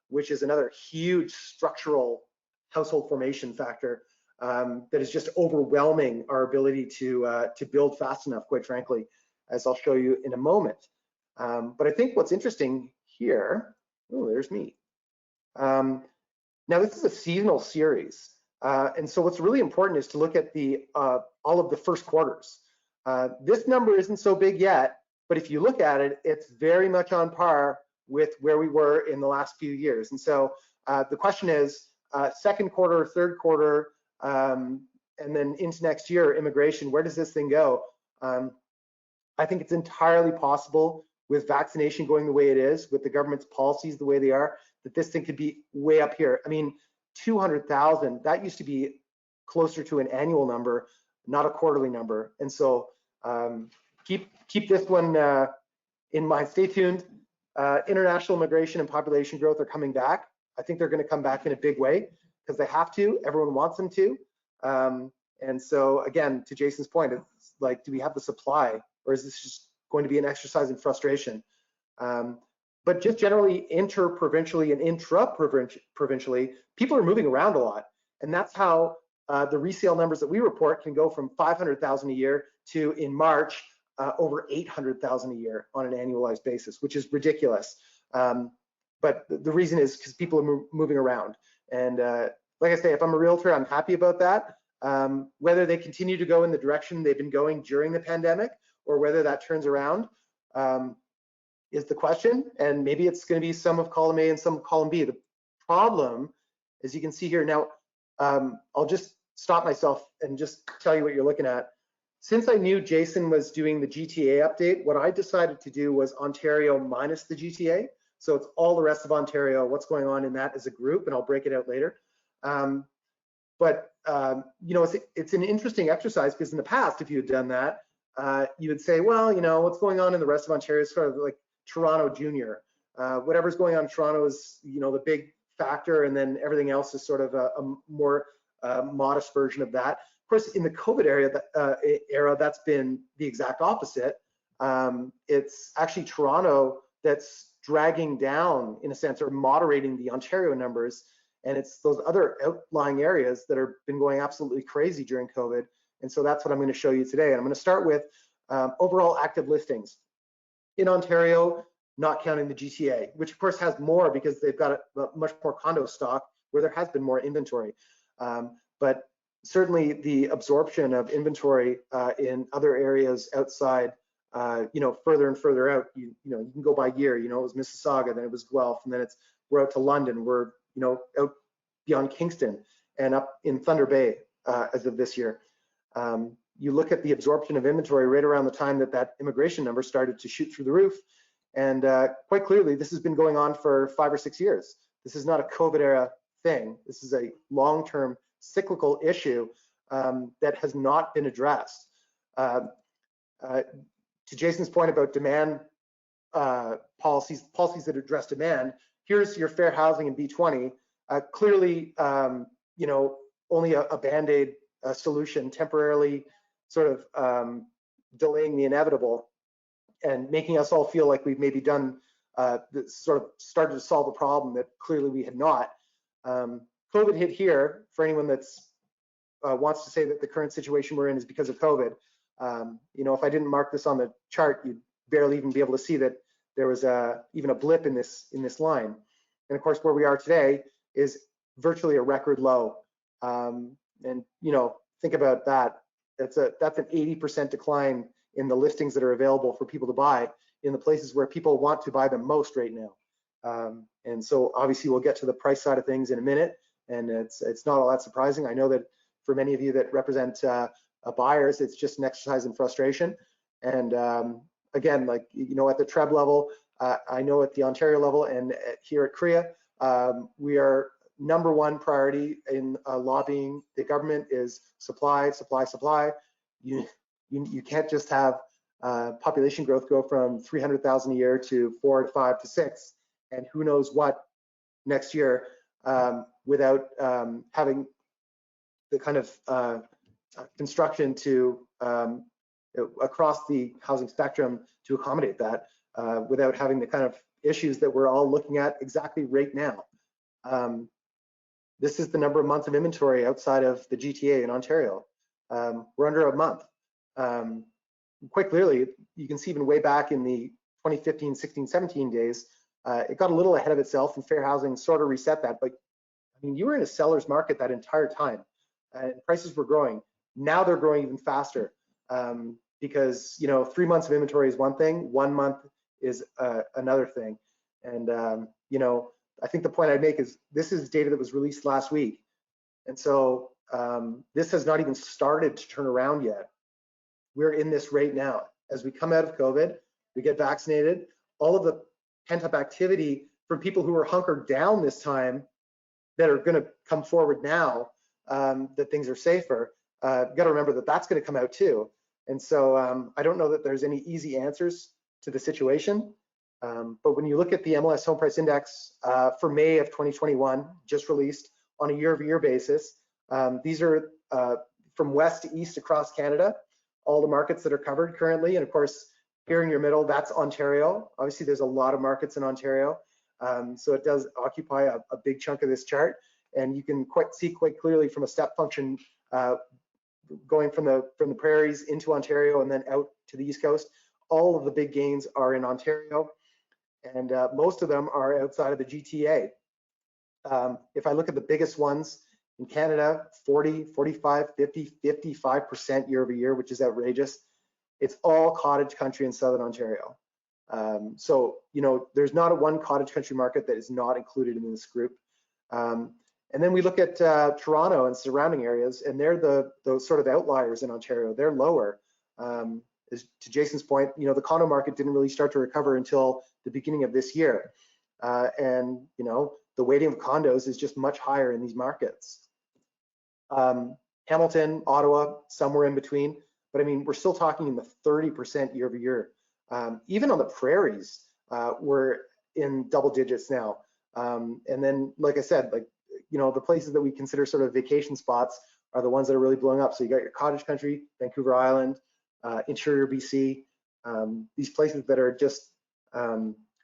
which is another huge structural household formation factor that is just overwhelming our ability to build fast enough, quite frankly, as I'll show you in a moment. But I think what's interesting here, oh, there's me. Now, this is a seasonal series. And so what's really important is to look at the all of the first quarters. This number isn't so big yet, but if you look at it, it's very much on par with where we were in the last few years. And so the question is, second quarter, third quarter, and then into next year, immigration, where does this thing go? I think it's entirely possible with vaccination going the way it is, with the government's policies the way they are, that this thing could be way up here. I mean, 200,000, that used to be closer to an annual number, not a quarterly number. And so keep this one in mind. Stay tuned. International immigration and population growth are coming back. I think they're going to come back in a big way because they have to. Everyone wants them to. And so again, to Jason's point, it's like, do we have the supply, or is this just going to be an exercise in frustration? But just generally, inter-provincially and intra-provincially, people are moving around a lot. And that's how the resale numbers that we report can go from 500,000 a year to, in March, over 800,000 a year on an annualized basis, which is ridiculous. But the reason is because people are moving around. And like I say, if I'm a realtor, I'm happy about that. Whether they continue to go in the direction they've been going during the pandemic, or whether that turns around, is the question. And maybe it's going to be some of column A and some of column B. The problem, as you can see here now, I'll just stop myself and just tell you what you're looking at. Since I knew Jason was doing the GTA update, what I decided to do was Ontario minus the GTA. So it's all the rest of Ontario, what's going on in that as a group, and I'll break it out later. But you know, it's an interesting exercise, because in the past, if you had done that, you would say, well, you know, what's going on in the rest of Ontario is sort of like Toronto Junior. Whatever's going on in Toronto is, you know, the big factor, and then everything else is sort of a more modest version of that. Of course, in the COVID era, that's been the exact opposite. It's actually Toronto that's dragging down, in a sense, or moderating the Ontario numbers. And it's those other outlying areas that have been going absolutely crazy during COVID. And so that's what I'm going to show you today. And I'm going to start with overall active listings in Ontario, not counting the GTA, which of course has more because they've got a much more condo stock where there has been more inventory. But certainly the absorption of inventory in other areas outside, you know, further and further out, you know, you can go by year, you know, it was Mississauga, then it was Guelph, and then we're out to London, we're, you know, out beyond Kingston and up in Thunder Bay as of this year. You look at the absorption of inventory right around the time that immigration number started to shoot through the roof. And quite clearly, this has been going on for 5 or 6 years. This is not a COVID era thing. This is a long-term cyclical issue that has not been addressed. To Jason's point about demand policies that address demand, here's your fair housing in B20. Clearly, you know, only a Band-Aid solution, temporarily sort of delaying the inevitable and making us all feel like we've maybe done, sort of started to solve a problem that clearly we had not. COVID hit here, for anyone that's wants to say that the current situation we're in is because of COVID. You know, if I didn't mark this on the chart, you'd barely even be able to see that there was even a blip in this line. And of course, where we are today is virtually a record low. And you know, think about that. That's an 80% decline in the listings that are available for people to buy in the places where people want to buy them most right now. And so obviously we'll get to the price side of things in a minute, and it's not all that surprising. I know that for many of you that represent buyers, it's just an exercise in frustration. And again, like, you know, at the TREB level, I know at the Ontario level and here at CREA, We are #1 priority in lobbying the government is supply, supply, supply. You can't just have population growth go from 300,000 a year to 4 to 5 to 6, and who knows what next year without having the kind of construction to across the housing spectrum to accommodate that, without having the kind of issues that we're all looking at exactly right now. This is the number of months of inventory outside of the GTA in Ontario. We're under a month. Quite clearly, you can see even way back in the 2015, 16, 17 days, it got a little ahead of itself, and fair housing sort of reset that. But I mean, you were in a seller's market that entire time, and prices were growing. Now they're growing even faster, because 3 months of inventory is one thing, 1 month is another thing. And I think the point I'd make is this is data that was released last week, and so this has not even started to turn around yet. We're in this right now. As we come out of COVID, we get vaccinated, all of the pent-up activity from people who were hunkered down this time that are going to come forward now, that things are safer. Got to remember that that's going to come out too. And so I don't know that there's any easy answers to the situation. But when you look at the MLS Home Price Index for May of 2021, just released on a year-over-year basis, these are from west to east across Canada, all the markets that are covered currently. And of course, here in your middle, that's Ontario. Obviously, there's a lot of markets in Ontario. So it does occupy a big chunk of this chart. And you can see quite clearly from a step function going from the prairies into Ontario and then out to the East Coast, all of the big gains are in Ontario, and most of them are outside of the GTA. If I look at the biggest ones in Canada, 40, 45, 50, 55% year over year, which is outrageous. It's all cottage country in Southern Ontario. So, there's not a one cottage country market that is not included in this group. And then we look at Toronto and surrounding areas, and they're those sort of outliers in Ontario. They're lower. To Jason's point, the condo market didn't really start to recover until the beginning of this year. And, the weighting of condos is just much higher in these markets. Hamilton, Ottawa, somewhere in between. But I mean, we're still talking in the 30% year over year. Even on the prairies, we're in double digits now. And then, like I said, the places that we consider sort of vacation spots are the ones that are really blowing up. So you got your cottage country, Vancouver Island, interior BC, these places that are just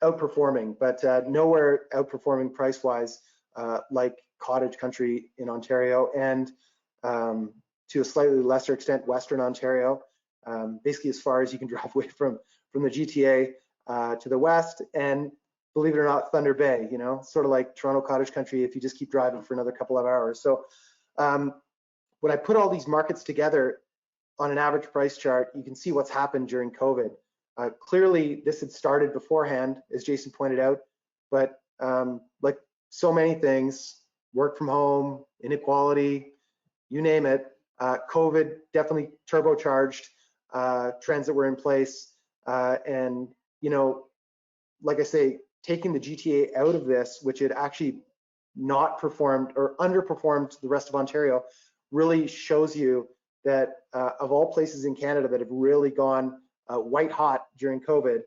outperforming, but nowhere outperforming price-wise like cottage country in Ontario, and to a slightly lesser extent, Western Ontario, basically as far as you can drive away from the GTA to the west, and believe it or not, Thunder Bay, sort of like Toronto cottage country if you just keep driving for another couple of hours. So when I put all these markets together on an average price chart, you can see what's happened during COVID. Clearly, this had started beforehand, as Jason pointed out, but like so many things, work from home, inequality, you name it, COVID definitely turbocharged trends that were in place. And, like I say, taking the GTA out of this, which had actually not performed or underperformed the rest of Ontario, really shows you that of all places in Canada that have really gone white hot during COVID,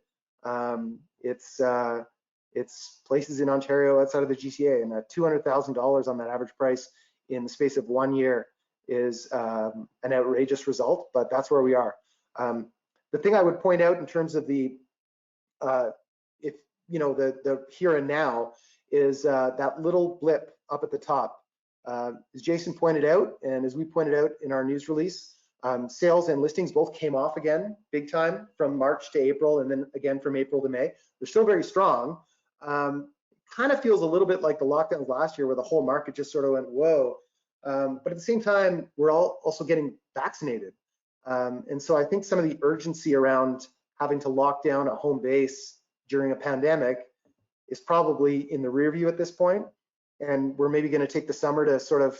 it's places in Ontario outside of the GTA, and $200,000 on that average price in the space of 1 year is an outrageous result, but that's where we are. The thing I would point out in terms of the here and now is that little blip up at the top. As Jason pointed out, and as we pointed out in our news release, sales and listings both came off again big time from March to April, and then again from April to May. They're still very strong. Kind of feels a little bit like the lockdowns last year where the whole market just sort of went, whoa. But at the same time, we're all also getting vaccinated. And so I think some of the urgency around having to lock down a home base during a pandemic is probably in the rear view at this point. And we're maybe going to take the summer to sort of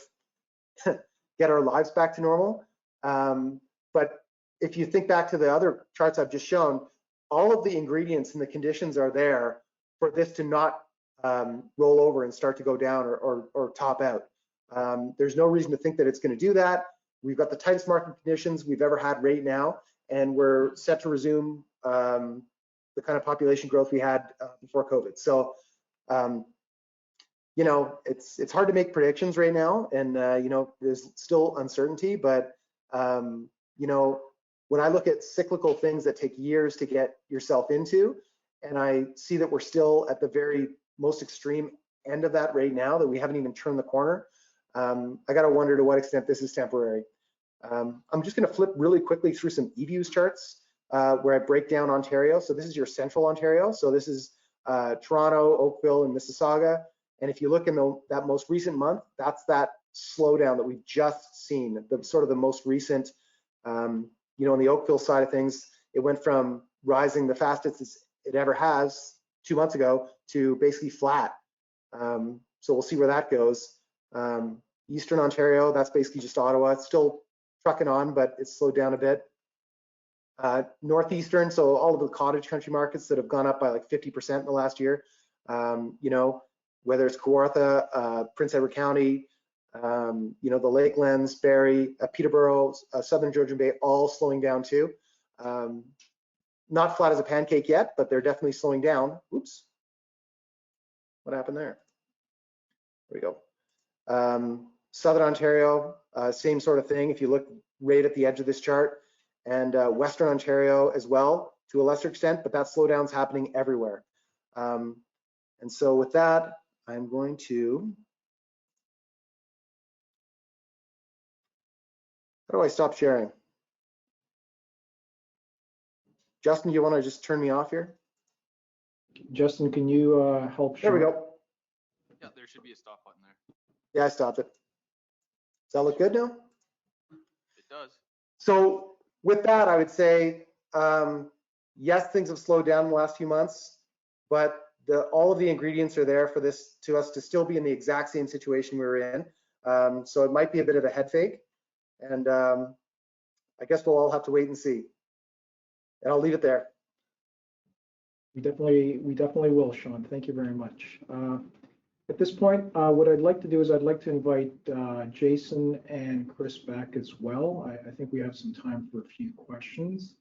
get our lives back to normal. But if you think back to the other charts I've just shown, all of the ingredients and the conditions are there for this to not roll over and start to go down or top out. There's no reason to think that it's going to do that. We've got the tightest market conditions we've ever had right now, and we're set to resume the kind of population growth we had before COVID. So, you know, it's hard to make predictions right now, and you know, there's still uncertainty. But you know, when I look at cyclical things that take years to get yourself into, and I see that we're still at the very most extreme end of that right now, that we haven't even turned the corner, I got to wonder to what extent this is temporary. I'm just going to flip really quickly through some eViews charts where I break down Ontario. So this is your central Ontario. So this is Toronto, Oakville, and Mississauga. And if you look in that most recent month, that's that slowdown that we've just seen, the sort of the most recent, you know, on the Oakville side of things, it went from rising the fastest it ever has 2 months ago to basically flat. So we'll see where that goes. Eastern Ontario, that's basically just Ottawa. It's still trucking on, but it's slowed down a bit. Northeastern, so all of the cottage country markets that have gone up by like 50% in the last year. You know, whether it's Kawartha, Prince Edward County, you know, the Lakelands, Barrie, Peterborough, Southern Georgian Bay, all slowing down too. Not flat as a pancake yet, but they're definitely slowing down. Oops, what happened there? There we go. Southern Ontario, same sort of thing. If you look right at the edge of this chart, and Western Ontario as well, to a lesser extent, but that slowdown's happening everywhere. And so with that, I'm going to, how do I stop sharing? Justin, do you want to just turn me off here? Justin, can you help? There we go. Yeah, there should be a stop button there. Yeah, I stopped it. Does that look good now? It does. So with that, I would say, yes, things have slowed down in the last few months, but all of the ingredients are there for us to still be in the exact same situation we were in. So it might be a bit of a head fake, and I guess we'll all have to wait and see. And I'll leave it there. We definitely will, Shaun. Thank you very much. At this point, what I'd like to do is I'd like to invite Jason and Chris back as well. I think we have some time for a few questions.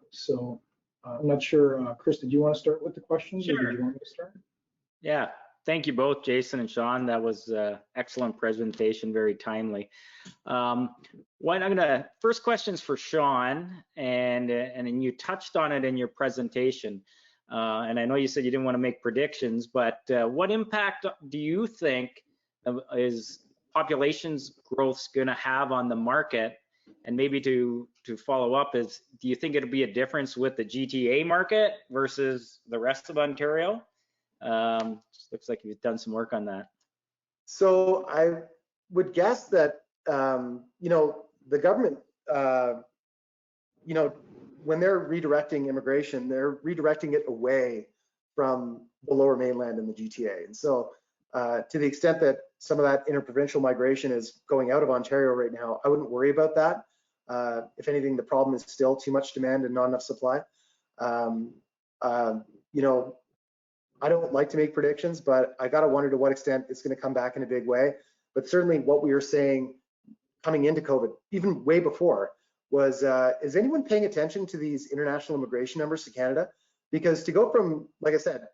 So I'm not sure, Chris, did you want to start with the questions? Sure. Or did you want me to start? Yeah, thank you both, Jason and Shaun. That was an excellent presentation, very timely. First question's for Shaun, and you touched on it in your presentation. And I know you said you didn't want to make predictions, but what impact do you think is population's growth going to have on the market? And maybe to follow up is, do you think it'll be a difference with the GTA market versus the rest of Ontario? Looks like you've done some work on that. So I would guess that, you know, the government, you know, when they're redirecting immigration, they're redirecting it away from the lower mainland and the GTA. And so to the extent that some of that inter-provincial migration is going out of Ontario right now, I wouldn't worry about that. If anything, the problem is still too much demand and not enough supply. You know, I don't like to make predictions, but I gotta wonder to what extent it's gonna come back in a big way. But certainly what we were saying coming into COVID, even way before, was is anyone paying attention to these international immigration numbers to Canada? Because to go from, like I said,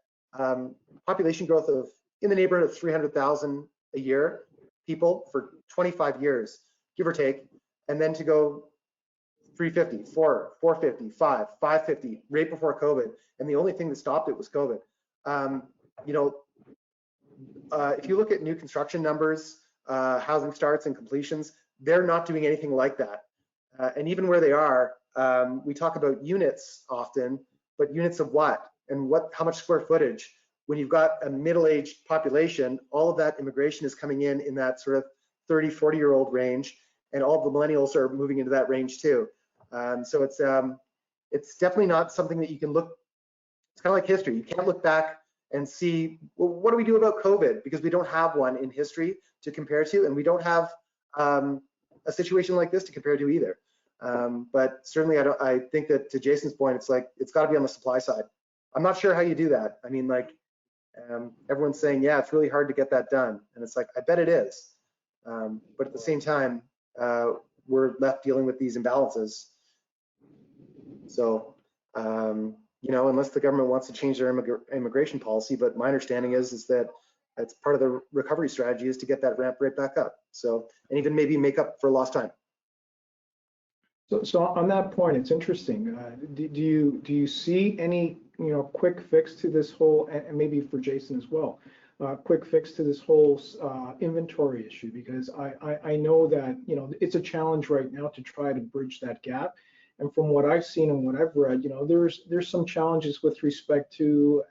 population growth of in the neighborhood of 300,000 a year people for 25 years, give or take, and then to go 350, 4, 450, 5, 550 right before COVID, and the only thing that stopped it was COVID. You know, if you look at new construction numbers, housing starts and completions, they're not doing anything like that. And even where they are, we talk about units often, but units of what? And how much square footage? When you've got a middle-aged population, all of that immigration is coming in that sort of 30, 40-year-old range, and all of the millennials are moving into that range too. So it's definitely not something that you can look, it's kind of like history. You can't look back and see, well, what do we do about COVID? Because we don't have one in history to compare to, and we don't have a situation like this to compare to either. But certainly I think that to Jason's point, it's like, it's gotta be on the supply side. I'm not sure how you do that. I mean, like, Everyone's saying, yeah, it's really hard to get that done. And it's like, I bet it is. But at the same time, we're left dealing with these imbalances. So, you know, unless the government wants to change their immigration policy, but my understanding is that that's part of the recovery strategy is to get that ramp right back up. So, and even maybe make up for lost time. So on that point, it's interesting. Do you see any quick fix to this whole, and maybe for Jason as well, quick fix to this whole inventory issue? Because I know that it's a challenge right now to try to bridge that gap. And from what I've seen and what I've read, there's some challenges with respect to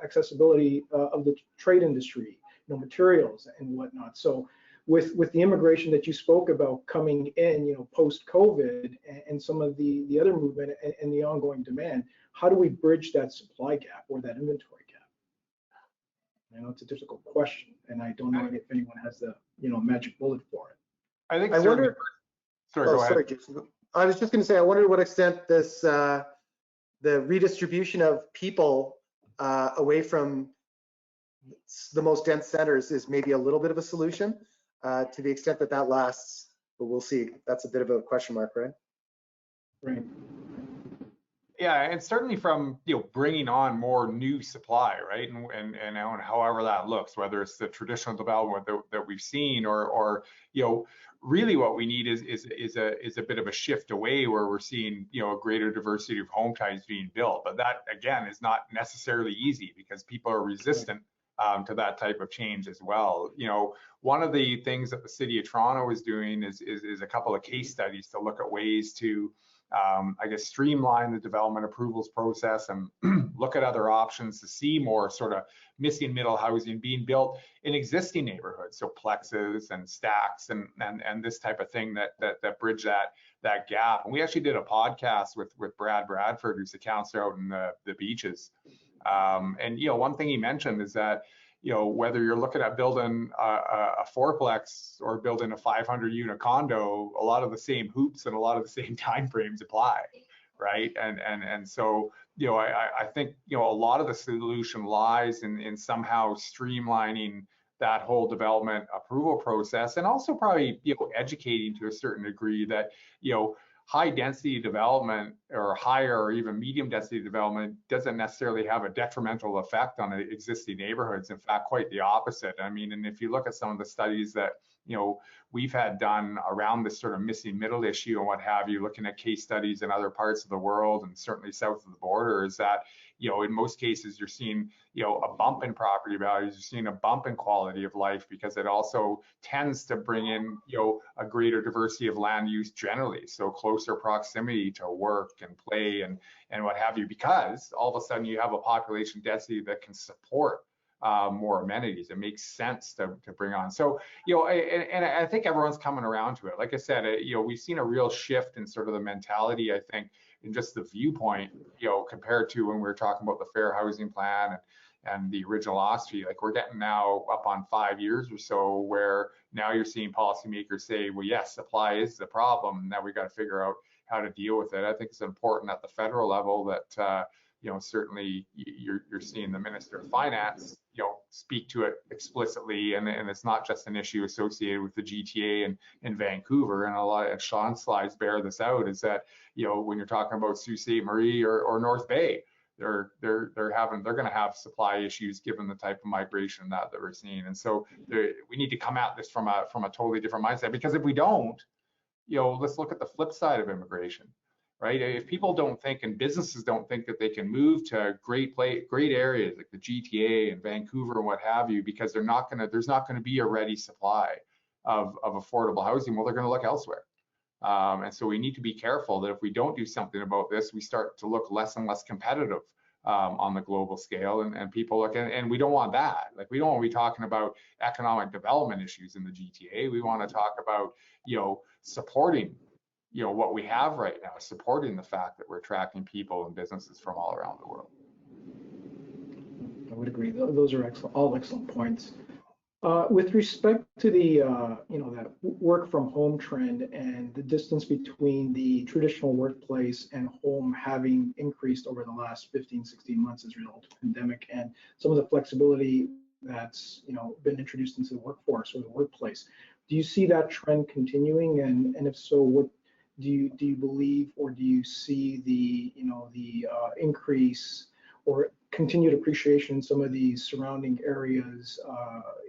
accessibility of the trade industry, materials and whatnot. So with the immigration that you spoke about coming in, post-COVID and some of the other movement and the ongoing demand, how do we bridge that supply gap or that inventory gap? I know it's a difficult question, and I don't know if anyone has the magic bullet for it. I wonder. Sorry, go ahead. Sorry, Jason. I was just going to say, I wonder to what extent this the redistribution of people away from the most dense centers is maybe a little bit of a solution. To the extent that that lasts, but we'll see. That's a bit of a question mark, right? Right. Yeah, and certainly from bringing on more new supply, right, and however that looks, whether it's the traditional development that we've seen, or really what we need is a bit of a shift away where we're seeing a greater diversity of home types being built. But that again is not necessarily easy because people are resistant to that type of change as well. One of the things that the City of Toronto is doing is a couple of case studies to look at ways to I guess streamline the development approvals process and look at other options to see more sort of missing middle housing being built in existing neighborhoods, so plexes and stacks and this type of thing that bridge that gap. And we actually did a podcast with Brad Bradford, who's a counselor out in the beaches. And one thing he mentioned is that whether you're looking at building a fourplex or building a 500-unit condo, a lot of the same hoops and a lot of the same timeframes apply, right? And so I think a lot of the solution lies in somehow streamlining that whole development approval process, and also probably educating to a certain degree that high density development or higher or even medium density development doesn't necessarily have a detrimental effect on existing neighborhoods. In fact, quite the opposite. I mean, and if you look at some of the studies that we've had done around this sort of missing middle issue and what have you, looking at case studies in other parts of the world and certainly south of the border, is that in most cases you're seeing a bump in property values, you're seeing a bump in quality of life, because it also tends to bring in a greater diversity of land use generally, so closer proximity to work and play and what have you, because all of a sudden you have a population density that can support more amenities. It makes sense to bring on. So, and I think everyone's coming around to it. Like I said, we've seen a real shift in sort of the mentality, I think, in just the viewpoint, compared to when we were talking about the Fair Housing Plan and the original OSFI. Like, we're getting now up on 5 years or so, where now you're seeing policymakers say, well, yes, supply is the problem, and now we got to figure out how to deal with it. I think it's important at the federal level that certainly you're seeing the Minister of Finance, speak to it explicitly, and it's not just an issue associated with the GTA in Vancouver. And a lot of Shaun's slides bear this out, is that when you're talking about Sault Ste. Marie or North Bay, they're going to have supply issues given the type of migration that we're seeing. And so we need to come at this from a totally different mindset, because if we don't, let's look at the flip side of immigration. Right? If people don't think, and businesses don't think, that they can move to great areas like the GTA and Vancouver and what have you, because there's not going to be a ready supply of affordable housing, well, they're going to look elsewhere. And so we need to be careful that if we don't do something about this, we start to look less and less competitive on the global scale, and people look at, and we don't want that. Like, we don't want to be talking about economic development issues in the GTA. We want to talk about supporting what we have right now, supporting the fact that we're attracting people and businesses from all around the world. I would agree. Those are all excellent points. With respect to the that work from home trend and the distance between the traditional workplace and home having increased over the last 15, 16 months as a result of the pandemic, and some of the flexibility that's been introduced into the workforce or the workplace. Do you see that trend continuing? And if so, what do you believe, or do you see the increase or continued appreciation in some of these surrounding areas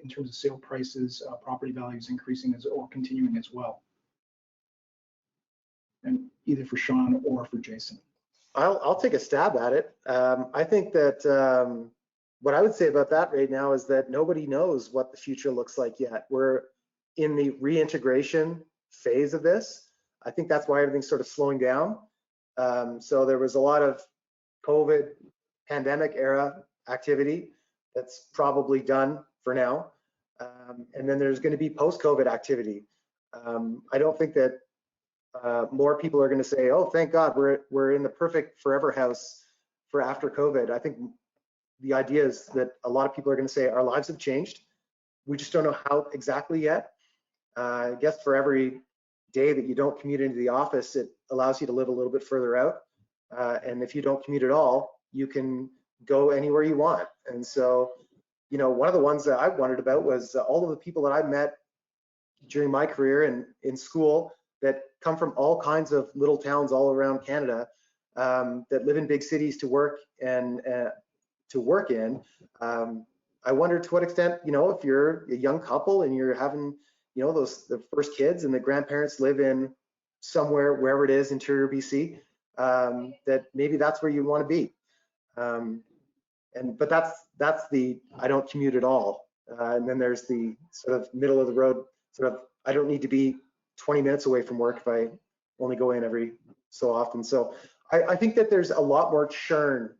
in terms of sale prices, property values increasing or continuing as well? And either for Shaun or for Jason. I'll take a stab at it. I think that what I would say about that right now is that nobody knows what the future looks like yet. We're in the reintegration phase of this. I think that's why everything's sort of slowing down. So there was a lot of COVID pandemic era activity that's probably done for now. And then there's going to be post-COVID activity. I don't think that more people are going to say, oh, thank God we're in the perfect forever house for after COVID. I think the idea is that a lot of people are going to say our lives have changed. We just don't know how exactly yet. I guess for every day that you don't commute into the office, it allows you to live a little bit further out. And if you don't commute at all, you can go anywhere you want. And so, one of the ones that I wondered about was all of the people that I met during my career and in school that come from all kinds of little towns all around Canada that live in big cities to work and to work in. I wonder to what extent, if you're a young couple and you're having, the first kids and the grandparents live in somewhere, wherever it is, interior BC, that maybe that's where you want to be. But that's the I don't commute at all. And then there's the sort of middle of the road sort of I don't need to be 20 minutes away from work if I only go in every so often. So I think that there's a lot more churn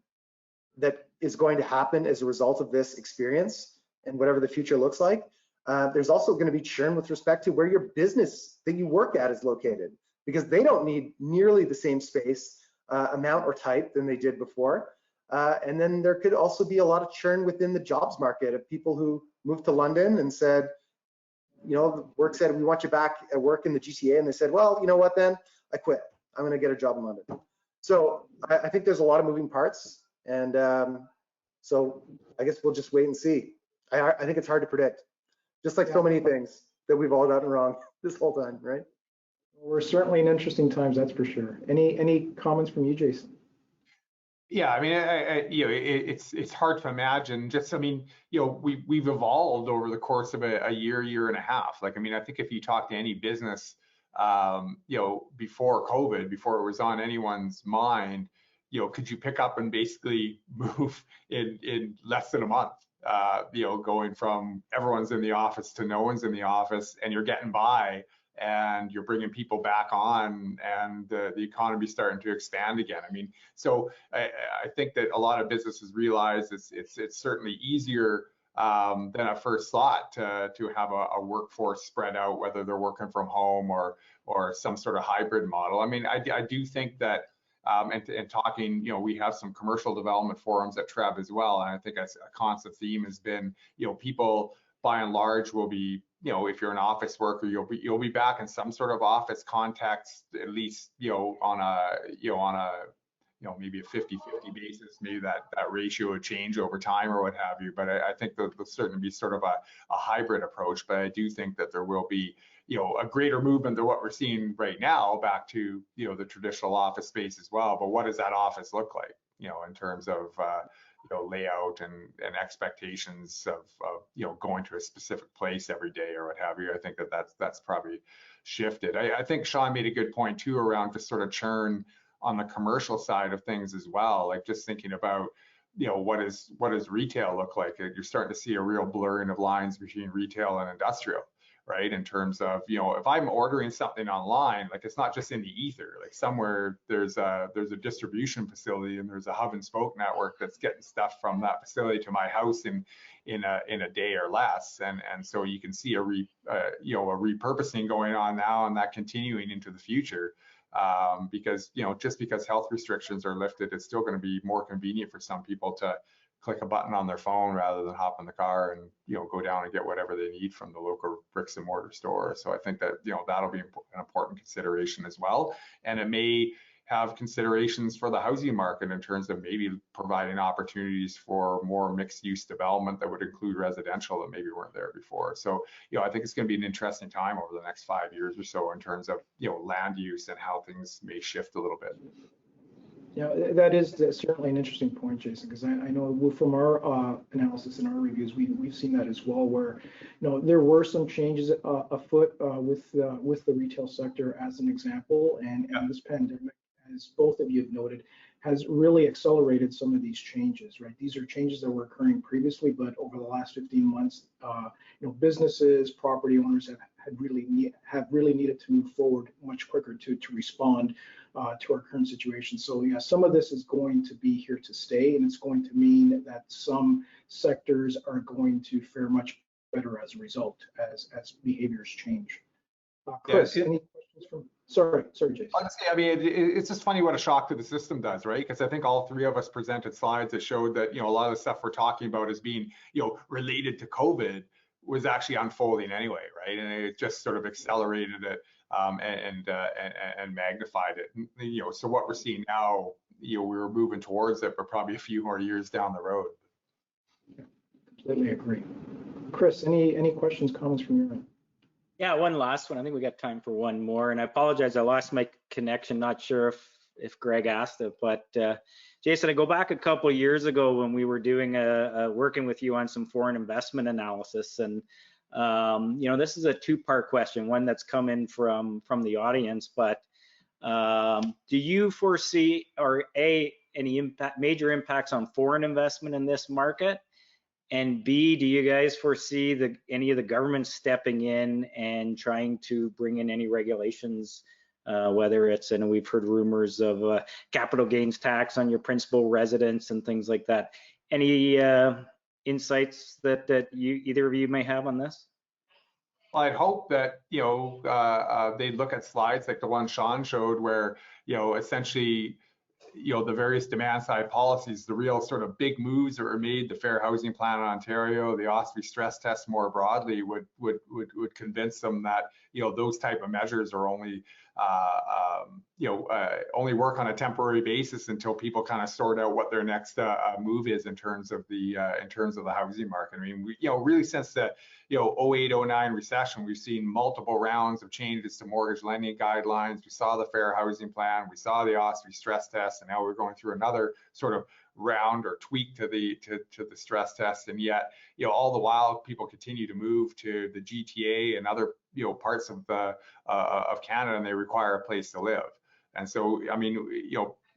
that is going to happen as a result of this experience and whatever the future looks like. There's also going to be churn with respect to where your business that you work at is located, because they don't need nearly the same space amount or type than they did before. And then there could also be a lot of churn within the jobs market of people who moved to London and said, the work said, we want you back at work in the GTA. And they said, well, you know what then? I quit. I'm going to get a job in London. So I think there's a lot of moving parts. And so I guess we'll just wait and see. I think it's hard to predict, just like so many things that we've all gotten wrong this whole time, right? We're certainly in interesting times, that's for sure. Any comments from you, Jason? Yeah, I mean, it's hard to imagine. We've evolved over the course of a year and a half. I think if you talk to any business, before COVID, before it was on anyone's mind, could you pick up and basically move in less than a month? Going from everyone's in the office to no one's in the office, and you're getting by, and you're bringing people back on, and the economy's starting to expand again. So I think that a lot of businesses realize it's certainly easier than at first thought to have a workforce spread out, whether they're working from home or some sort of hybrid model. I do think that and talking, we have some commercial development forums at TREB as well, and I think a constant theme has been, people by and large will be, if you're an office worker, you'll be back in some sort of office context, at least, on a maybe a 50-50 basis. Maybe that ratio would change over time or what have you. But I think there'll certainly be sort of a hybrid approach. But I do think that there will be, a greater movement than what we're seeing right now back to, the traditional office space as well. But what does that office look like, in terms of layout and expectations of going to a specific place every day or what have you? I think that's probably shifted. I think Shaun made a good point too around just sort of churn on the commercial side of things as well. Just thinking about, what does retail look like? You're starting to see a real blurring of lines between retail and industrial, right? In terms of, if I'm ordering something online, it's not just in the ether, somewhere there's a distribution facility and there's a hub and spoke network that's getting stuff from that facility to my house in a day or less. And so you can see a repurposing going on now, and that continuing into the future. Because just because health restrictions are lifted, it's still going to be more convenient for some people to click a button on their phone rather than hop in the car and, go down and get whatever they need from the local bricks and mortar store. So I think that, that'll be an important consideration as well. And it may have considerations for the housing market in terms of maybe providing opportunities for more mixed use development that would include residential that maybe weren't there before. So, I think it's going to be an interesting time over the next 5 years or so in terms of, land use and how things may shift a little bit. Yeah, that is certainly an interesting point, Jason, because I know from our analysis and our reviews, we've seen that as well, where there were some changes afoot with the retail sector as an example, and this pandemic, as both of you have noted, has really accelerated some of these changes, right? These are changes that were occurring previously, but over the last 15 months, businesses, property owners have really needed to move forward much quicker to respond to our current situation. So yeah, some of this is going to be here to stay, and it's going to mean that some sectors are going to fare much better as a result as behaviors change. Chris, any questions from? Sorry, Jason. Honestly, I mean, it's just funny what a shock to the system does, right? Because I think all three of us presented slides that showed that, a lot of the stuff we're talking about as being, related to COVID was actually unfolding anyway, right? And it just sort of accelerated it and magnified it. And, so what we're seeing now, we were moving towards it, but probably a few more years down the road. Yeah, completely agree. Chris, any questions, comments from your end? Yeah, one last one. I think we got time for one more. And I apologize, I lost my connection. Not sure if Greg asked it, but Jason, I go back a couple of years ago when we were doing working with you on some foreign investment analysis. And this is a two-part question, one that's come in from the audience, but do you foresee any major impacts on foreign investment in this market? And B, do you guys foresee any of the government stepping in and trying to bring in any regulations, whether it's, and we've heard rumors of capital gains tax on your principal residence and things like that. Any insights that either of you may have on this? Well, I'd hope that, they'd look at slides like the one Shaun showed where, essentially, the various demand side policies, the real sort of big moves that were made, the Fair Housing Plan in Ontario, the OSFI stress test more broadly would convince them that, those type of measures are only, only work on a temporary basis until people kind of sort out what their next move is in terms of the housing market. I mean, really since the 08-09 recession, we've seen multiple rounds of changes to mortgage lending guidelines. We saw the Fair Housing Plan, we saw the OSFI stress test, and now we're going through another sort of round or tweak to the stress test. And yet, all the while, people continue to move to the GTA and other parts of Canada, and they require a place to live. And so, I mean,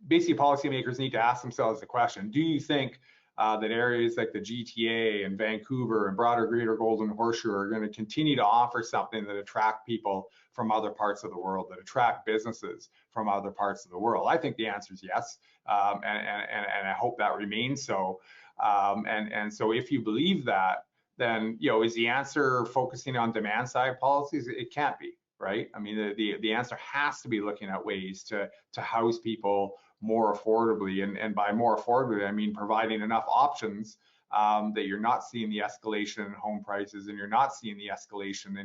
basically, policymakers need to ask themselves the question: do you think that areas like the GTA and Vancouver and broader Greater Golden Horseshoe are going to continue to offer something that attract people from other parts of the world, that attract businesses from other parts of the world? I think the answer is yes, and I hope that remains so. And so if you believe that, then is the answer focusing on demand side policies? It can't be, right? I mean, the answer has to be looking at ways to house people more affordably, and by more affordably, I mean providing enough options that you're not seeing the escalation in home prices and you're not seeing the escalation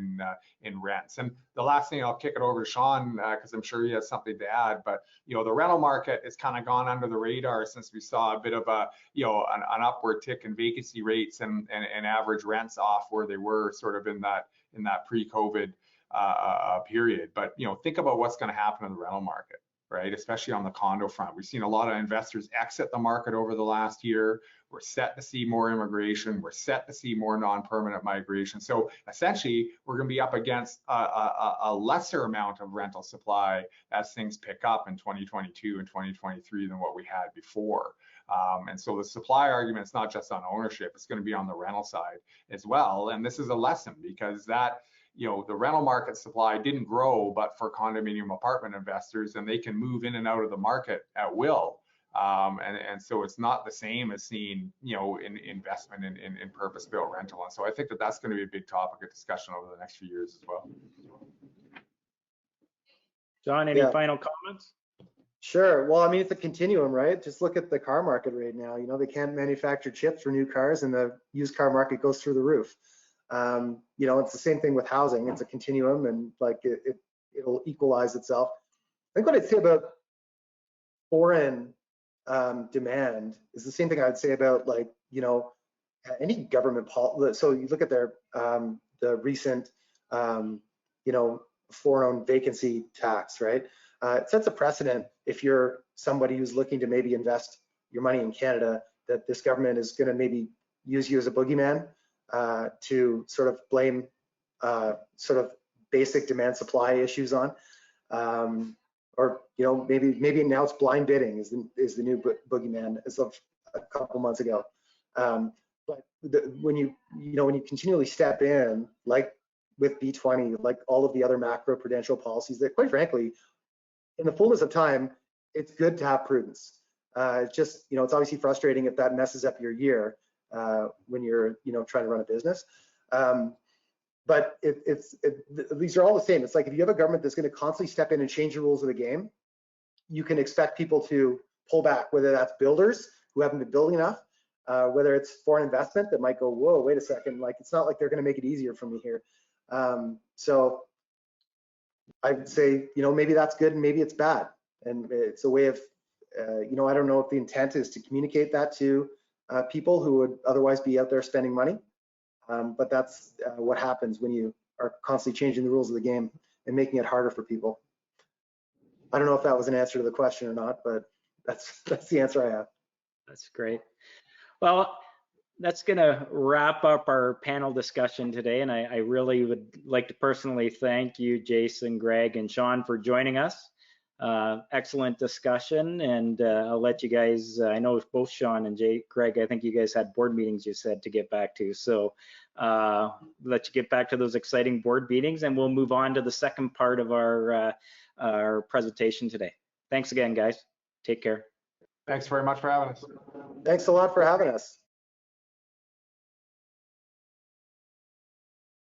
in rents. And the last thing, I'll kick it over to Shaun because I'm sure he has something to add, but the rental market has kind of gone under the radar since we saw a bit of a an upward tick in vacancy rates and average rents off where they were sort of in that pre-COVID period. But think about what's going to happen in the rental market, right? Especially on the condo front. We've seen a lot of investors exit the market over the last year. We're set to see more immigration. We're set to see more non-permanent migration. So essentially, we're going to be up against a lesser amount of rental supply as things pick up in 2022 and 2023 than what we had before. And so the supply argument is not just on ownership, it's going to be on the rental side as well. And this is a lesson because that the rental market supply didn't grow, but for condominium apartment investors, and they can move in and out of the market at will. And so it's not the same as seeing, in investment in purpose-built rental. And so I think that that's going to be a big topic of discussion over the next few years as well. John, any final comments? Sure. Well, I mean, it's a continuum, right? Just look at the car market right now. You know, they can't manufacture chips for new cars, and the used car market goes through the roof. You know, it's the same thing with housing. It's a continuum, and like it'll equalize itself. I think what I'd say about foreign demand is the same thing I'd say about, like, you know, any government policy. So you look at their the recent you know, foreign vacancy tax, right? It sets a precedent if you're somebody who's looking to maybe invest your money in Canada, that this government is going to maybe use you as a boogeyman to sort of blame sort of basic demand supply issues on. Or, you know, maybe now it's blind bidding is the new boogeyman as of a couple months ago. But when you continually step in, like with B20, like all of the other macro prudential policies that, quite frankly, in the fullness of time, it's good to have prudence. It's just, you know, it's obviously frustrating if that messes up your year when you're, you know, trying to run a business. But these are all the same. It's like if you have a government that's going to constantly step in and change the rules of the game, you can expect people to pull back, whether that's builders who haven't been building enough, whether it's foreign investment that might go, whoa, wait a second, like it's not like they're going to make it easier for me here. So I would say, you know, but that's good and maybe it's bad. And it's a way of, you know, I don't know if the intent is to communicate that to people who would otherwise be out there spending money. But that's what happens when you are constantly changing the rules of the game and making it harder for people. I don't know if that was an answer to the question or not, but that's the answer I have. That's great. Well, that's going to wrap up our panel discussion today. And I really would like to personally thank you, Jason, Greg, and Shaun for joining us. Excellent discussion. And I'll let you guys, I know both Shaun and Greg, I think you guys had board meetings you said to get back to. So let you get back to those exciting board meetings, and we'll move on to the second part of our presentation today. Thanks again, guys. Take care. Thanks very much for having us. Thanks a lot for having us.